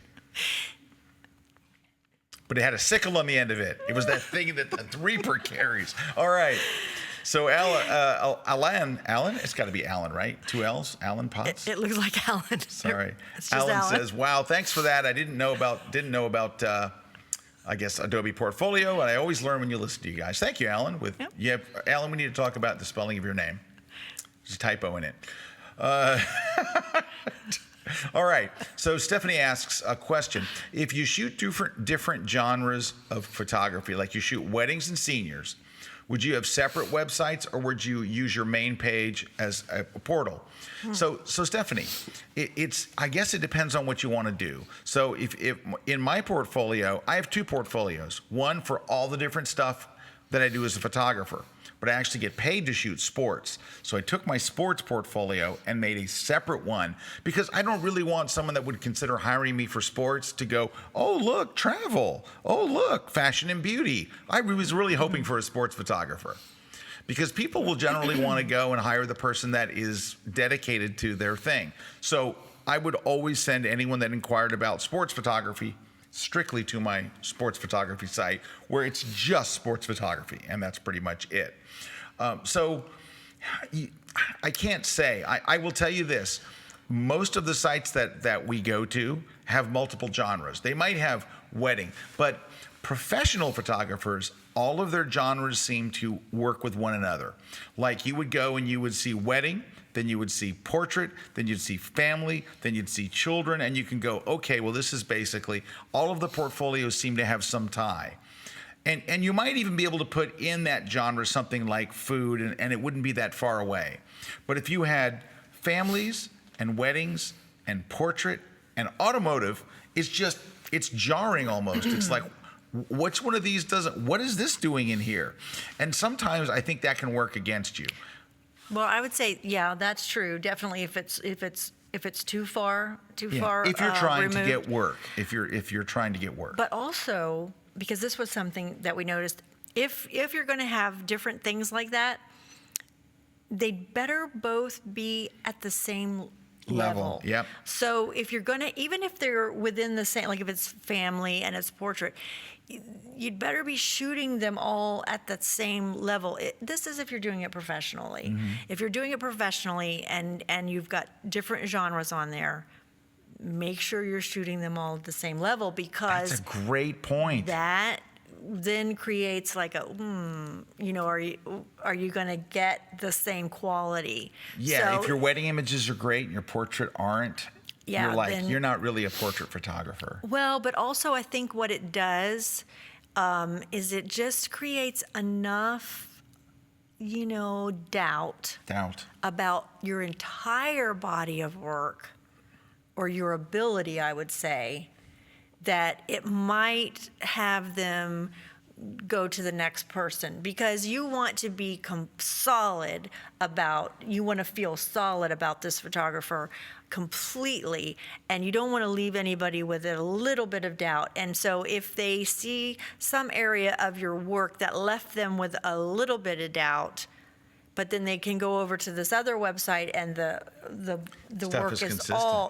But it had a sickle on the end of it. It was that thing that the Reaper carries. All right. So Alan, it's got to be Alan, right? 2 L's, Alan Potts? It looks like Alan. Sorry. It's just Alan Alan. says, wow, thanks for that. I didn't know about I guess Adobe Portfolio, and I always learn when you listen to you guys. Thank you, Alan. Alan, we need to talk about the spelling of your name. There's a typo in it. All right. So Stephanie asks a question. If you shoot different genres of photography, like you shoot weddings and seniors, would you have separate websites or would you use your main page as a portal? So Stephanie, I guess it depends on what you want to do. So if in my portfolio, I have 2 portfolios. One for all the different stuff that I do as a photographer, but I actually get paid to shoot sports. So I took my sports portfolio and made a separate one because I don't really want someone that would consider hiring me for sports to go, oh, look, travel. Oh, look, fashion and beauty. I was really hoping for a sports photographer. because people will generally want to go and hire the person that is dedicated to their thing. So I would always send anyone that inquired about sports photography strictly to my sports photography site, where it's just sports photography, and that's pretty much it. So I can't say. I will tell you this. Most of the sites that we go to have multiple genres. They might have wedding, but professional photographers, all of their genres seem to work with one another. Like you would go and you would see wedding, then you would see portrait, then you'd see family, then you'd see children, and you can go, okay, well, this is basically, all of the portfolios seem to have some tie. And you might even be able to put in that genre something like food, and it wouldn't be that far away. But if you had families and weddings and portrait and automotive, it's jarring almost. It's like, which one of these doesn't, what is this doing in here? And sometimes I think that can work against you. Well, I would say, yeah, that's true. Definitely, if it's too far If you're trying removed. to get work, if you're trying to get work. But also, because this was something that we noticed, if you're going to have different things like that, they'd better both be at the same level. Yep. So if you're going to, even if they're within the same, like if it's family and it's portrait, you'd better be shooting them all at that same level. This is if you're doing it professionally. Mm-hmm. If you're doing it professionally and you've got different genres on there, make sure you're shooting them all at the same level, because That's a great point. that then creates like a, are you going to get the same quality? Yeah, So, if your wedding images are great and your portrait aren't, Yeah, then- you're not really a portrait photographer. well, but also I think what it does is it just creates enough, doubt about your entire body of work, or your ability, I would say, that it might have them go to the next person, because you want to be you want to feel solid about this photographer completely, and you don't want to leave anybody with a little bit of doubt. And so if they see some area of your work that left them with a little bit of doubt, but then they can go over to this other website and the Stuff work is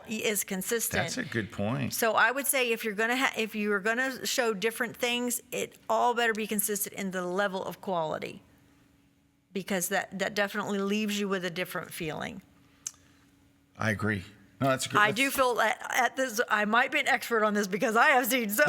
is consistent. That's a good point. So I would say if you're gonna show different things, it all better be consistent in the level of quality, because that definitely leaves you with a different feeling. I agree. No, that's a good. I do feel that at this, I might be an expert on this because I have seen so.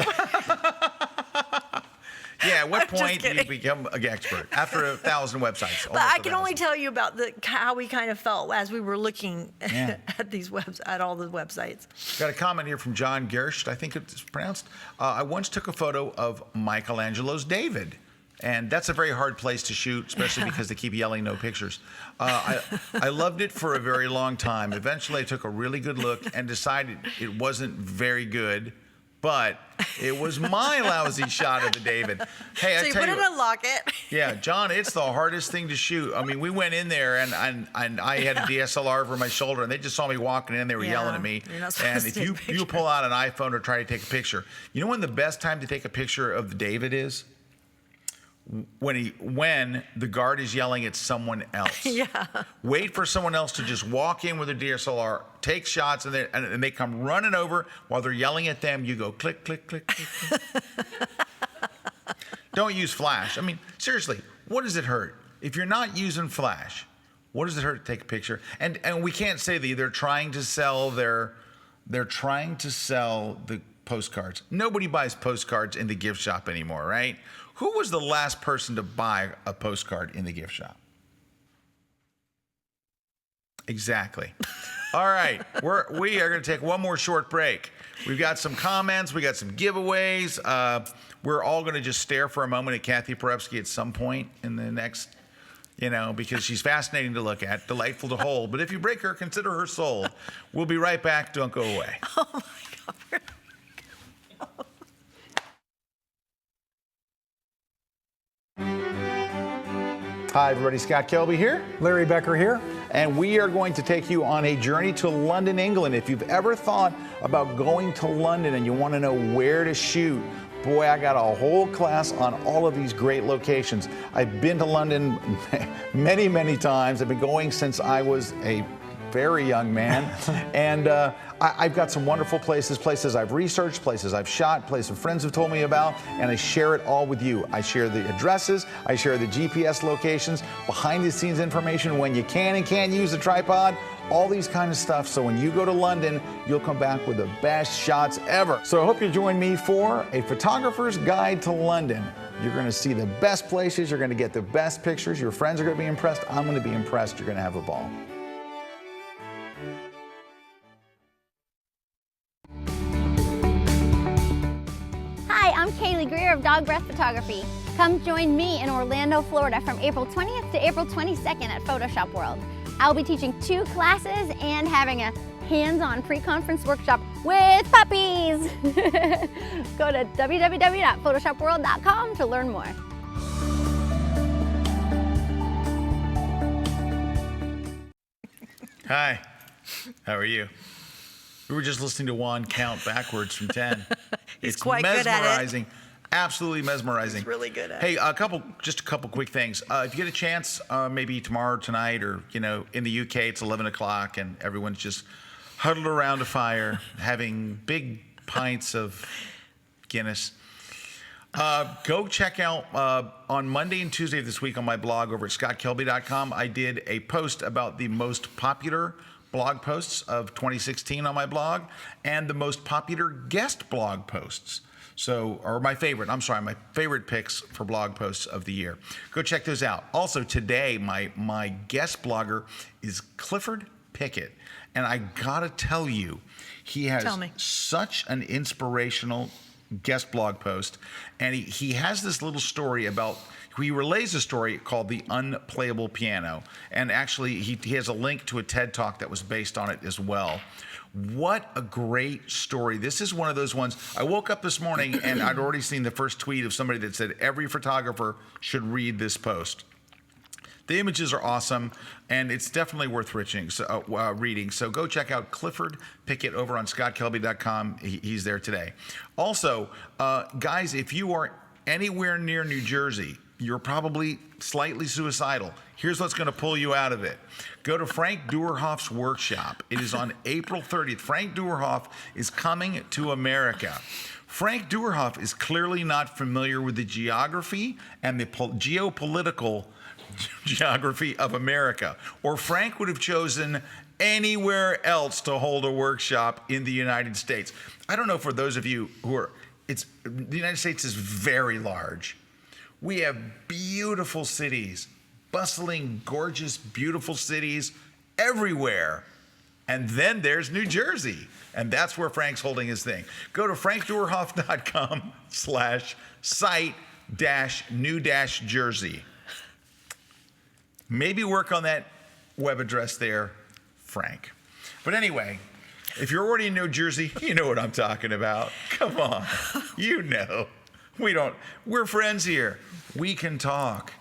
Yeah, at what I'm just point do you kidding. become an expert? After 1,000 websites. But I can only tell you about how we kind of felt as we were looking at these at all the websites. Got a comment here from John Gerst, I think it's pronounced. I once took a photo of Michelangelo's David. And that's a very hard place to shoot, especially because they keep yelling no pictures. I loved it for a very long time. Eventually, I took a really good look and decided it wasn't very good, but it was my lousy shot of the David. Hey, So you put it in a locket. Yeah, John, it's the hardest thing to shoot. I mean, we went in there, and I had a DSLR over my shoulder, and they just saw me walking in. They were yelling at me. You're not supposed And to if take you pull out an iPhone or try to take a picture, you know when the best time to take a picture of the David is? When the guard is yelling at someone else. Yeah. Wait for someone else to just walk in with a DSLR, take shots, and they come running over while they're yelling at them. You go click, click, click, click, click. Don't use flash. I mean, seriously, what does it hurt? If you're not using flash, what does it hurt to take a picture? And we can't say that they're trying to sell the postcards. Nobody buys postcards in the gift shop anymore, right? Who was the last person to buy a postcard in the gift shop? Exactly. All right, we are going to take one more short break. We've got some comments, we got some giveaways. We're all going to just stare for a moment at Kathy Porepsky at some point in the next, because she's fascinating to look at, delightful to hold. But if you break her, consider her sold. We'll be right back. Don't go away. Oh my God. Hi, everybody. Scott Kelby here. Larry Becker here. And we are going to take you on a journey to London, England. If you've ever thought about going to London and you want to know where to shoot, boy, I got a whole class on all of these great locations. I've been to London many, many times. I've been going since I was a very young man. And I've got some wonderful places I've researched, places I've shot, places friends have told me about, and I share it all with you. I share the addresses, I share the GPS locations, behind the scenes information, when you can and can't use a tripod, all these kind of stuff. So when you go to London, you'll come back with the best shots ever. So I hope you join me for a photographer's guide to London. You're going to see the best places, you're going to get the best pictures, your friends are going to be impressed, I'm going to be impressed, you're going to have a ball. Hi, I'm Kaylee Greer of Dog Breath Photography. Come join me in Orlando, Florida from April 20th to April 22nd at Photoshop World. I'll be teaching 2 classes and having a hands-on pre-conference workshop with puppies. Go to www.photoshopworld.com to learn more. Hi, how are you? We were just listening to Juan count backwards from 10. He's It's quite good at it. mesmerizing. Absolutely mesmerizing. He's really good at it. Hey, just a couple quick things. If you get a chance, maybe tomorrow, tonight, or in the UK, it's 11 o'clock, and everyone's just huddled around a fire, having big pints of Guinness. Go check out on Monday and Tuesday of this week on my blog over at scottkelby.com. I did a post about the most popular blog posts of 2016 on my blog and the most popular guest blog posts. My favorite picks for blog posts of the year. Go check those out. Also today, my guest blogger is Clifford Pickett. And I gotta tell you, he has such an inspirational guest blog post. And he has this little story about, he relays a story called The Unplayable Piano. And actually, he has a link to a TED Talk that was based on it as well. What a great story. This is one of those ones. I woke up this morning and I'd already seen the first tweet of somebody that said every photographer should read this post. The images are awesome, and it's definitely worth reading. So go check out Clifford Pickett over on scottkelby.com. He's there today. Also, guys, if you are anywhere near New Jersey, you're probably slightly suicidal. Here's what's going to pull you out of it. Go to Frank Duerhoff's workshop. It is on April 30th. Frank Duerhoff is coming to America. Frank Duerhoff is clearly not familiar with the geography and the geopolitical geography of America, or Frank would have chosen anywhere else to hold a workshop in the United States. I don't know, for those of you who are, the United States is very large. We have beautiful cities, bustling, gorgeous, beautiful cities everywhere. And then there's New Jersey, and that's where Frank's holding his thing. Go to frankduerhoff.com/site-new-jersey. Maybe work on that web address there, Frank. But anyway, if you're already in New Jersey, you know what I'm talking about. Come on, you know. We're friends here. We can talk.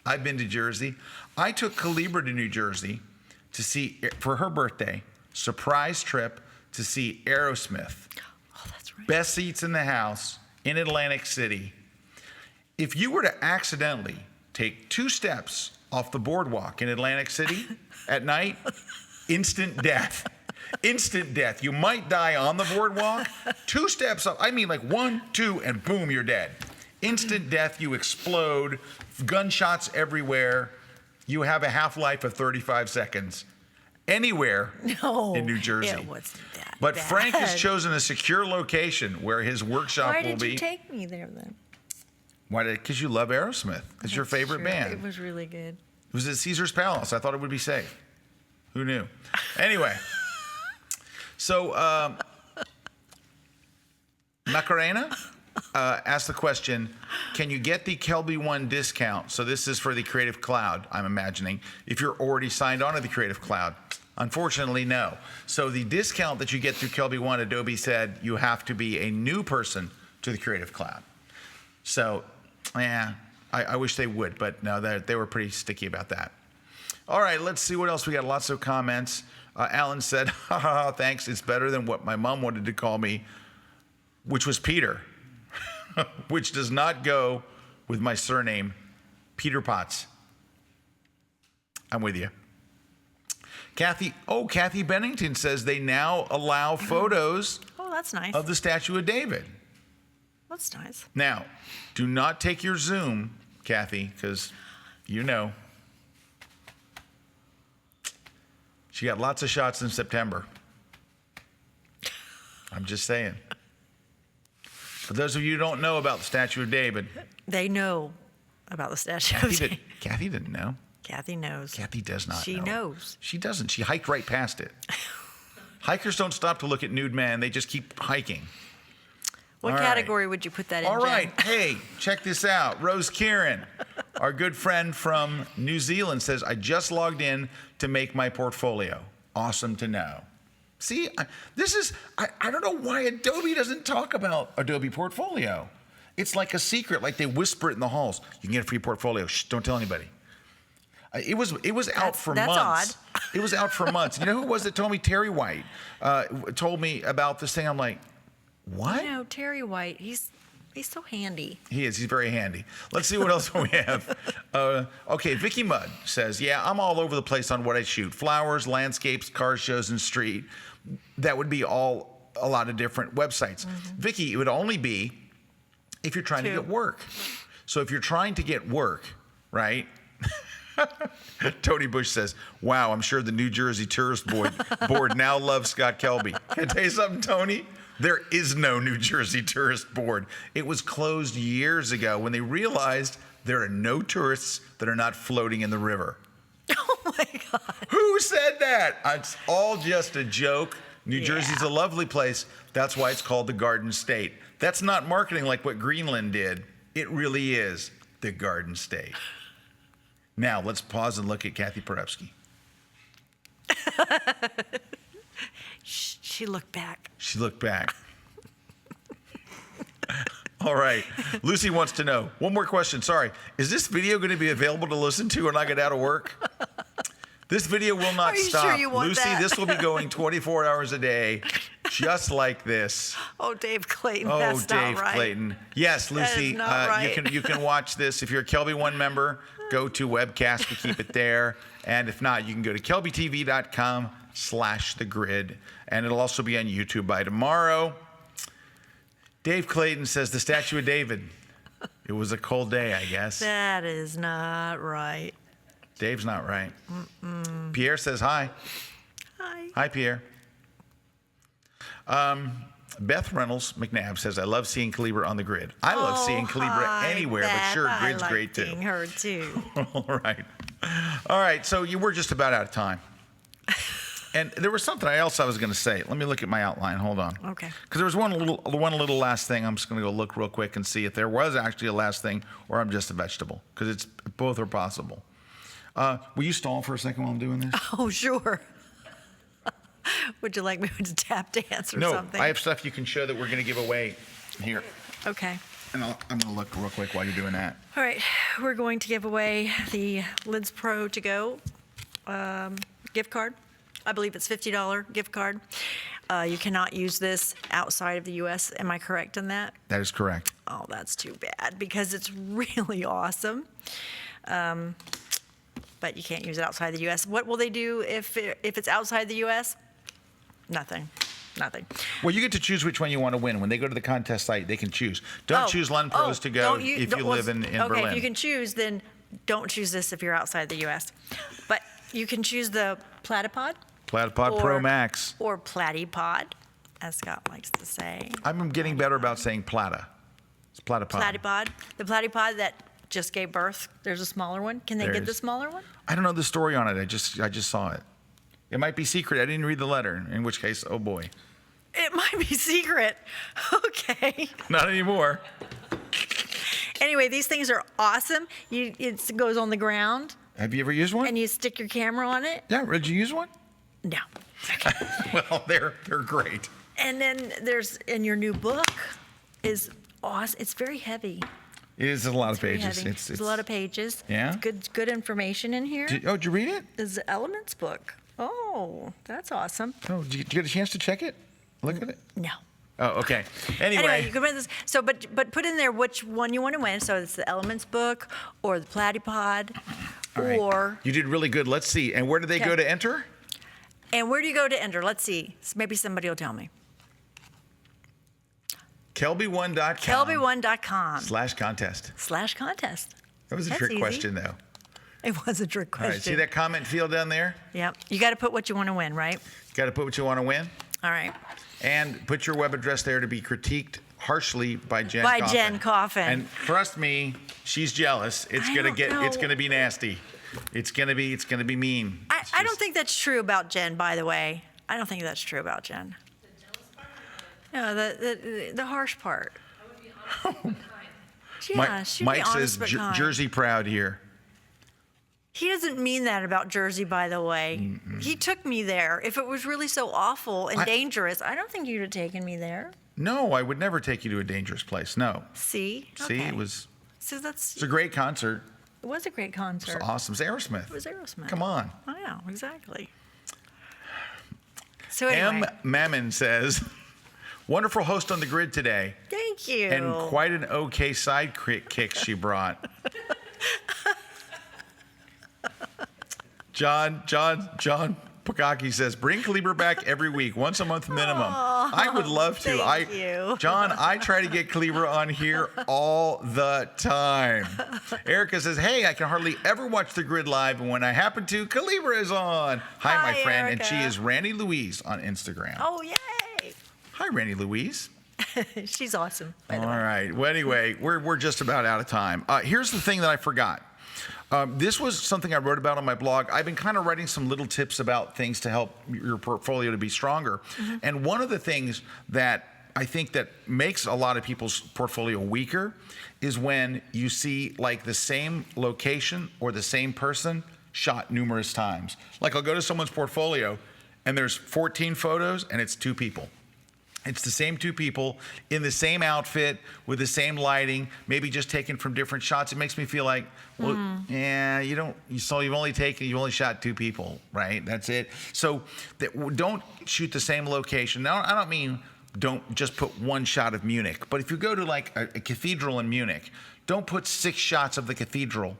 I've been to Jersey. I took Kalebra to New Jersey to see, for her birthday, surprise trip to see Aerosmith. Oh, that's right. Best seats in the house in Atlantic City. If you were to accidentally take 2 steps off the boardwalk in Atlantic City at night, instant death. Instant death. You might die on the boardwalk. 2 steps up, I mean like 1, 2, and boom, you're dead. Instant death, you explode, gunshots everywhere. You have a half-life of 35 seconds. Anywhere in New Jersey. It wasn't that But bad. Frank has chosen a secure location where his workshop Why will did be. you take me there then? Why? Because you love Aerosmith. It's your favorite True. band. It was really good. It was at Caesar's Palace. I thought it would be safe. Who knew? Anyway, so Macarena asked the question, can you get the Kelby One discount? So this is for the Creative Cloud, I'm imagining, if you're already signed on to the Creative Cloud. Unfortunately, no. So the discount that you get through Kelby One, Adobe said you have to be a new person to the Creative Cloud. So, yeah, I wish they would, but no, they were pretty sticky about that. All right, let's see what else we got. Lots of comments. Alan said, ha ha ha, thanks. It's better than what my mom wanted to call me, which was Peter. which does not go with my surname, Peter Potts. I'm with you. Kathy Bennington says they now allow photos Oh, that's nice. of the Statue of David. That's nice. Now, do not take your Zoom, Kathy, because you know. She got lots of shots in September. I'm just saying. For those of you who don't know about the Statue of David. They know about the Statue of David. Kathy didn't know. Kathy knows. Kathy does not know. She knows. She doesn't. She hiked right past it. Hikers don't stop to look at nude men. They just keep hiking. What All category right. would you put that in, All Jen? right. Hey, check this out. Rose Kieran, our good friend from New Zealand, says, I just logged in to make my portfolio. Awesome to know. See, I don't know why Adobe doesn't talk about Adobe Portfolio. It's like a secret, like they whisper it in the halls. You can get a free portfolio. Shh, don't tell anybody. It was out for months. That's odd. It was out for months. You know who it was that told me? Terry White told me about this thing. I'm like, what? You know, Terry White, he's so handy. He is. He's very handy. Let's see what else we have. Okay, Vicky Mudd says, yeah, I'm all over the place on what I shoot. Flowers, landscapes, car shows, and street. That would be all a lot of different websites. Mm-hmm. Vicky, it would only be if you're trying to get work. So if you're trying to get work, right? Tony Bush says, wow, I'm sure the New Jersey Tourist Board now loves Scott Kelby. Can I tell you something, Tony? There is no New Jersey Tourist Board. It was closed years ago when they realized there are no tourists that are not floating in the river. Oh my God. Who said that? It's all just a joke. New Jersey's a lovely place. That's why it's called the Garden State. That's not marketing like what Greenland did. It really is the Garden State. Now, let's pause and look at Kathy Perepsky. She looked back. She looked back. All right. Lucy wants to know. One more question. Sorry. Is this video going to be available to listen to when I get out of work? This video will not Are you stop. sure you want Lucy, that? This will be going 24 hours a day, just like this. Oh, Dave Clayton, Oh, that's Dave not right. Clayton. Yes, That Lucy, is not right. you can watch this. If you're a Kelby One member, go to webcast to keep it there. And if not, you can go to kelbytv.com/thegrid. And it'll also be on YouTube by tomorrow. Dave Clayton says the Statue of David. It was a cold day, I guess. That is not right. Dave's not right. Pierre says hi. Hi. Hi, Pierre. Beth Reynolds McNabb says, I love seeing Kalebra on the grid. I love seeing Kalebra anywhere, but sure, grid's I like great too. seeing her too. All right. So you were just about out of time. And there was something else I was going to say. Let me look at my outline. Hold on. Okay. Because there was one little last thing. I'm just going to go look real quick and see if there was actually a last thing or I'm just a vegetable. Because both are possible. Will you stall for a second while I'm doing this? Oh, sure. Would you like me to tap dance or something? No, I have stuff you can show that we're going to give away here. Okay. And I'm going to look real quick while you're doing that. All right. We're going to give away the Lens Pro To Go gift card. I believe it's $50 gift card. You cannot use this outside of the U.S. Am I correct in that? That is correct. Oh, that's too bad because it's really awesome. But you can't use it outside the U.S. What will they do if it's outside the U.S.? Nothing. Well, you get to choose which one you want to win. When they go to the contest site, they can choose. Don't choose Lens Pros To Go if you live in Berlin. Okay, if you can choose, then don't choose this if you're outside the U.S. But you can choose the Platypod. Platypod Pro Max. Or Platypod, as Scott likes to say. I'm getting better about saying Plata. It's Platypod. Platypod. The Platypod that just gave birth. There's a smaller one. Can they get the smaller one? I don't know the story on it. I just saw it. It might be secret. I didn't read the letter, in which case, oh boy. It might be secret. Okay. Not anymore. Anyway, these things are awesome. It goes on the ground. Have you ever used one? And you stick your camera on it. Yeah, did you use one? No. Well, they're great. And then and your new book is awesome. It's very heavy. It is a lot of Very pages. heavy. It's a lot of pages. Yeah? Good information in here. Did you read it? It's the Elements book. Oh, that's awesome. Oh, did you get a chance to check it? Look at it? No. Oh, okay. Anyway, you can win this. So, but put in there which one you want to win. So it's the Elements book or the Platypod, all right. or. You did really good. Let's see. And where do they go to enter? And where do you go to enter? Let's see. Maybe somebody will tell me. Kelby1.com. Kelby1.com. /contest. That was a That's trick easy. question, though. It was a trick All right. question. See that comment field down there? Yep. You got to put what you want to win, right? Got to put what you want to win. All right. And put your web address there to be critiqued harshly by Jen By Coffin. Jen Coffin. And trust me, she's jealous. It's gonna be nasty. It's gonna be mean. I don't think that's true about Jen, by the way. I don't think that's true about Jen. No, the harsh part. Yeah, she'd Mike be honest says but kind. Jersey proud here. He doesn't mean that about Jersey, by the way. He took me there. If it was really so awful and dangerous, I don't think you'd have taken me there. No, I would never take you to a dangerous place. No. See? See, Okay. it was. So It's a great concert. It was a great concert. It's awesome. It's Aerosmith. It was Aerosmith. Come on. I know, exactly. So anyway. M. Mammon says, wonderful host on the grid today. Thank you. And quite an okay side kick she brought. John Pagaki says, bring Kalebra back every week, once a month minimum. I would love to. Thank you. John, I try to get Kalebra on here all the time. Erica says, hey, I can hardly ever watch the grid live, and when I happen to, Kalebra is on. Hi, my friend, Erica. and she is Randy Louise on Instagram. Oh, yay. Hi, Randy Louise. She's awesome, by the All way. right. Well, anyway, we're just about out of time. Here's the thing that I forgot. This was something I wrote about on my blog. I've been kind of writing some little tips about things to help your portfolio to be stronger. And one of the things that I think that makes a lot of people's portfolio weaker is when you see like the same location or the same person shot numerous times. Like I'll go to someone's portfolio and there's 14 photos and it's 2 people. It's the same 2 people in the same outfit with the same lighting, maybe just taken from different shots. It makes me feel like, well, yeah, you've only shot 2 people, right? That's it. So don't shoot the same location. Now, I don't mean don't just put one shot of Munich, but if you go to like a cathedral in Munich, don't put 6 shots of the cathedral,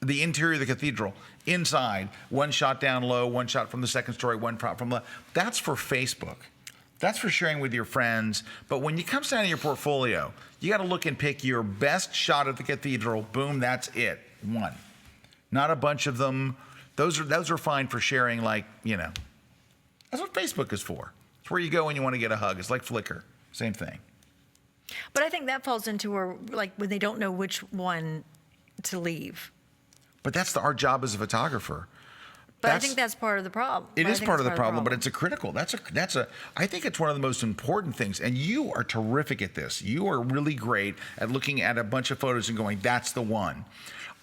the interior of the cathedral, inside, 1 shot down low, 1 shot from the second story, 1 shot from the, that's for Facebook. That's for sharing with your friends. But when it comes down to your portfolio, you got to look and pick your best shot at the cathedral. Boom, that's it. 1. Not a bunch of them. Those are fine for sharing, like, That's what Facebook is for. It's where you go when you want to get a hug. It's like Flickr. Same thing. But I think that falls into where, like, when they don't know which one to leave. But that's our job as a photographer. But I think that's part of the problem. It is part of the problem, but it's a critical. I think it's one of the most important things. And you are terrific at this. You are really great at looking at a bunch of photos and going, that's the one.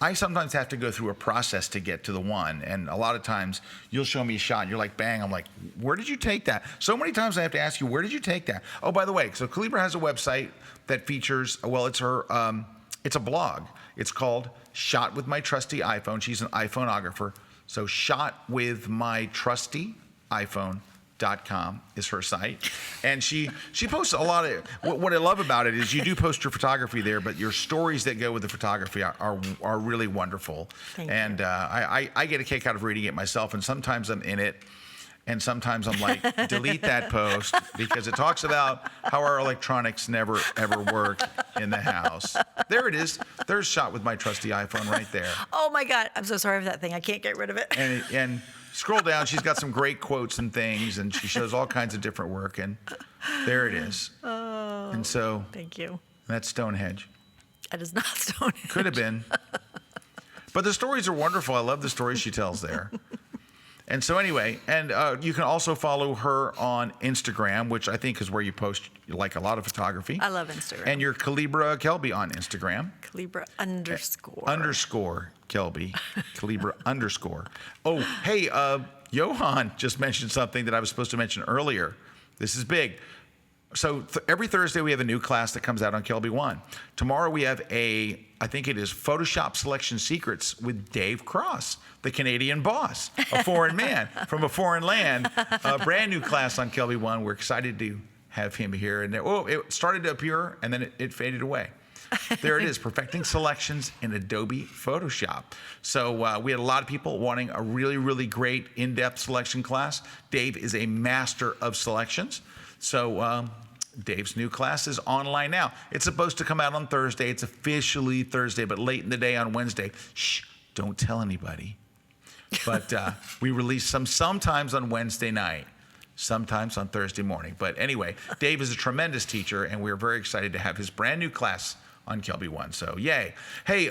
I sometimes have to go through a process to get to the one. And a lot of times you'll show me a shot and you're like, bang. I'm like, where did you take that? So many times I have to ask you, where did you take that? Oh, by the way, so Kalebra has a website that features, it's a blog. It's called Shot with My Trusty iPhone. She's an iPhoneographer. So shotwithmytrustyiphone.com is her site. And she posts a lot of, what I love about it is you do post your photography there, but your stories that go with the photography are really wonderful. Thank and you. I get a kick out of reading it myself, and sometimes I'm in it. And sometimes I'm like, delete that post because it talks about how our electronics never, ever work in the house. There it is. There's Shot with My Trusty iPhone right there. Oh, my God. I'm so sorry for that thing. I can't get rid of it. And scroll down. She's got some great quotes and things, and she shows all kinds of different work. And there it is. Oh, and so thank you. That's Stonehenge. That is not Stonehenge. Could have been. But the stories are wonderful. I love the stories she tells there. And so anyway, and you can also follow her on Instagram, which I think is where you post like a lot of photography. I love Instagram. And you're Kalebra Kelby on Instagram. Kalebra _ _ Kelby. Kalebra _ Oh, hey, Johan just mentioned something that I was supposed to mention earlier. This is big. So every Thursday we have a new class that comes out on Kelby One. Tomorrow we have I think it is Photoshop Selection Secrets with Dave Cross, the Canadian boss, a foreign man from a foreign land. A brand new class on Kelby One. We're excited to have him here. And it started to appear, and then it faded away. There it is, perfecting selections in Adobe Photoshop. So we had a lot of people wanting a really, really great in-depth selection class. Dave is a master of selections. So Dave's new class is online now. It's supposed to come out on Thursday. It's officially Thursday, but late in the day on Wednesday. Shh, don't tell anybody. But we release some sometimes on Wednesday night, sometimes on Thursday morning. But anyway, Dave is a tremendous teacher, and we're very excited to have his brand new class on Kelby One. So yay. Hey,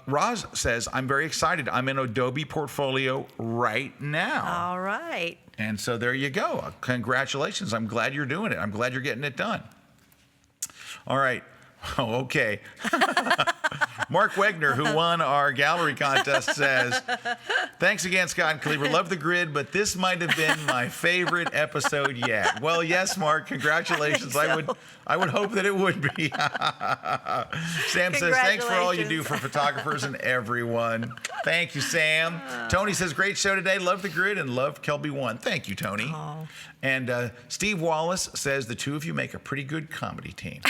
Roz says, I'm very excited. I'm in Adobe Portfolio right now. All right. And so there you go. Congratulations. I'm glad you're doing it. I'm glad you're getting it done. All right. Oh, okay. Mark Wegner, who won our gallery contest, says, thanks again, Scott and Kalebra. Love the grid, but this might have been my favorite episode yet. Well, yes, Mark, congratulations. I would hope that it would be. Sam says, thanks for all you do for photographers and everyone. Thank you, Sam. Tony says, great show today. Love the grid and love Kelby One. Thank you, Tony. Oh. And Steve Wallace says the two of you make a pretty good comedy team.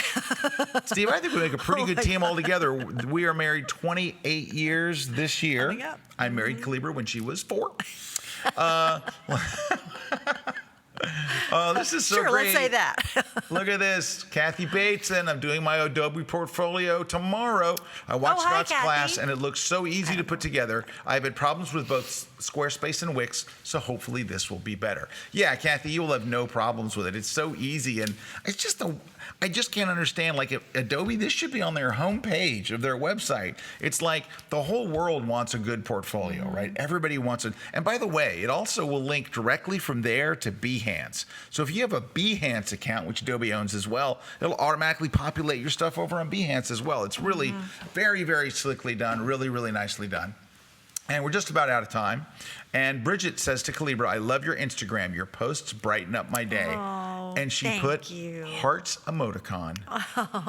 Steve, I think we make a pretty good team altogether. We are married 28 years this year. I married Kalebra when she was 4. Oh, this is so sure, great. Let's say that. Look at this. Kathy Bateson. I'm doing my Adobe Portfolio tomorrow. I watched Scott's class, and it looks so easy to put together. I've had problems with both Squarespace and Wix, so hopefully this will be better. Yeah, Kathy, you will have no problems with it. It's so easy, and it's just I just can't understand, like, if Adobe, this should be on their homepage of their website. It's like the whole world wants a good portfolio, right? Everybody wants it. And by the way, it also will link directly from there to Behance. So if you have a Behance account, which Adobe owns as well, it'll automatically populate your stuff over on Behance as well. It's really very, very slickly done, really, really nicely done. And we're just about out of time. And Bridget says to Kalebra, I love your Instagram. Your posts brighten up my day. Oh, and she put hearts emoticon,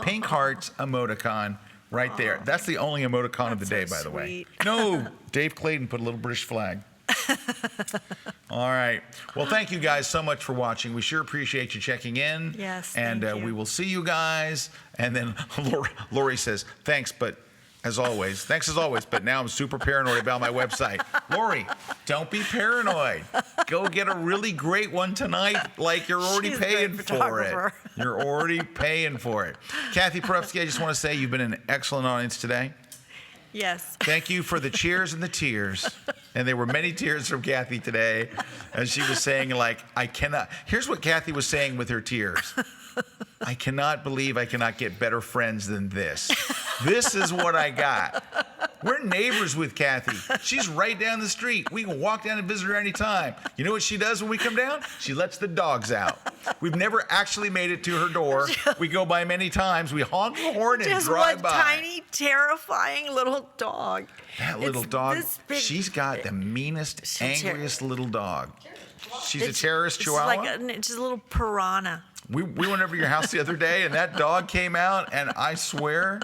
pink hearts emoticon right there. That's the only emoticon of the day, by the way. No, Dave Clayton put a little British flag. All right. Well, thank you guys so much for watching. We sure appreciate you checking in. Yes, and thank you. we will see you guys. And then Lori says, thanks, but as always, but now I'm super paranoid about my website. Lori, don't be paranoid. Go get a really great one tonight, like you're already paying for it. You're already paying for it. Kathy Perupsky, I just want to say you've been an excellent audience today. Yes. Thank you for the cheers and the tears. And there were many tears from Kathy today. And she was saying, like, I cannot. Here's what Kathy was saying with her tears. I cannot believe I cannot get better friends than this. This is what I got. We're neighbors with Kathy. She's right down the street. We can walk down and visit her anytime. You know what she does when we come down? She lets the dogs out. We've never actually made it to her door. We go by many times. We honk the horn and drive by. Just one tiny, terrifying little dog. That little dog, she's got the meanest, angriest little dog. She's a terrorist chihuahua? It's just a little piranha. We went over to your house the other day, and that dog came out, and I swear,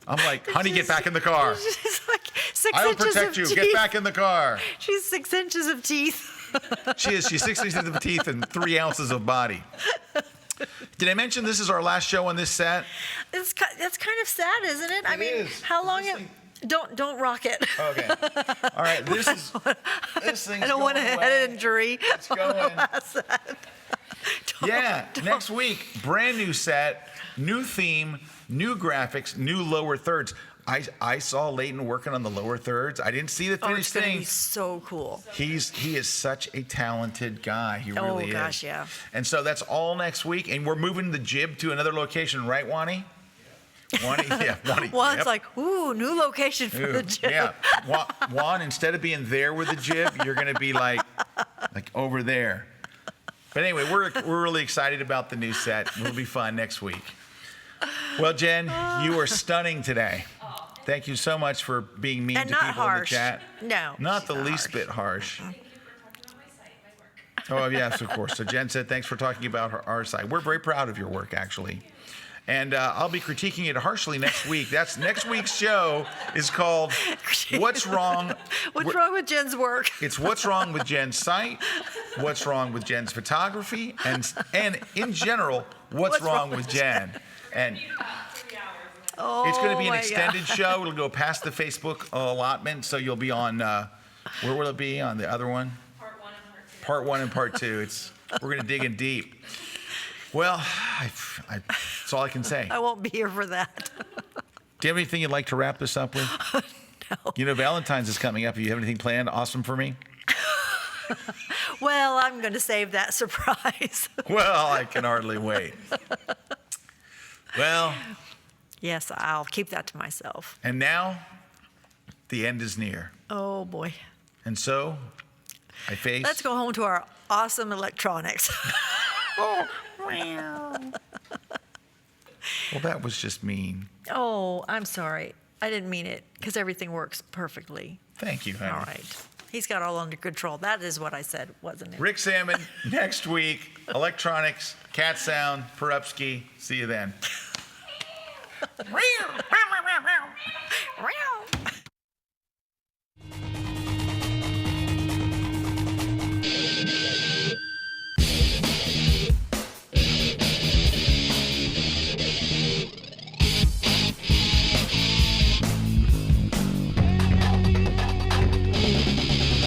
I'm like, honey, get back in the car. She's like 6 I will inches protect of you. teeth. Get back in the car. She's 6 inches of teeth. She is. She's 6 inches of teeth and 3 ounces of body. Did I mention this is our last show on this set? That's kind of sad, isn't it? I mean, how long? Don't rock it. Okay. All right. This thing's I don't want a going head away. injury. It's going. Next week, brand new set, new theme, new graphics, new lower thirds. I saw Leighton working on the lower thirds. I didn't see the finished it's thing. gonna be so cool. He is such a talented guy. He really is. Oh gosh, yeah. And so that's all next week, and we're moving the jib to another location, right, Wani? Wani, yeah, Wani. Juan's like, ooh, new location for the jib. Yeah, Juan, instead of being there with the jib, you're gonna be like over there. But anyway, we're really excited about the new set. It'll be fun next week. Well, Jen, you are stunning today. Thank you so much for being mean to people in the chat. No, not the least bit harsh. Oh, yes, of course. So Jen said, thanks for talking about our site. We're very proud of your work, actually. And I'll be critiquing it harshly next week. That's next week's show is called What's Wrong? What's wrong with Jen's work? It's What's Wrong with Jen's Site what's wrong with Jen's photography, and in general, what's wrong with Jen. And it's going to be an extended show. It'll go past the Facebook allotment, so you'll be on, where will it be on the other one? Part 1 and Part 2. We're going to dig in deep. Well, that's all I can say. I won't be here for that. Do you have anything you'd like to wrap this up with? No. You know, Valentine's is coming up. Do you have anything planned awesome for me? Well, I'm going to save that surprise. Well, I can hardly wait. Well. Yes, I'll keep that to myself. And now, the end is near. Oh, boy. And so, I face. Let's go home to our awesome electronics. Well, that was just mean. Oh, I'm sorry. I didn't mean it, because everything works perfectly. Thank you, honey. All right. He's got all under control. That is what I said, wasn't it? Rick Salmon, next week. Electronics, cat sound, Perupski. See you then.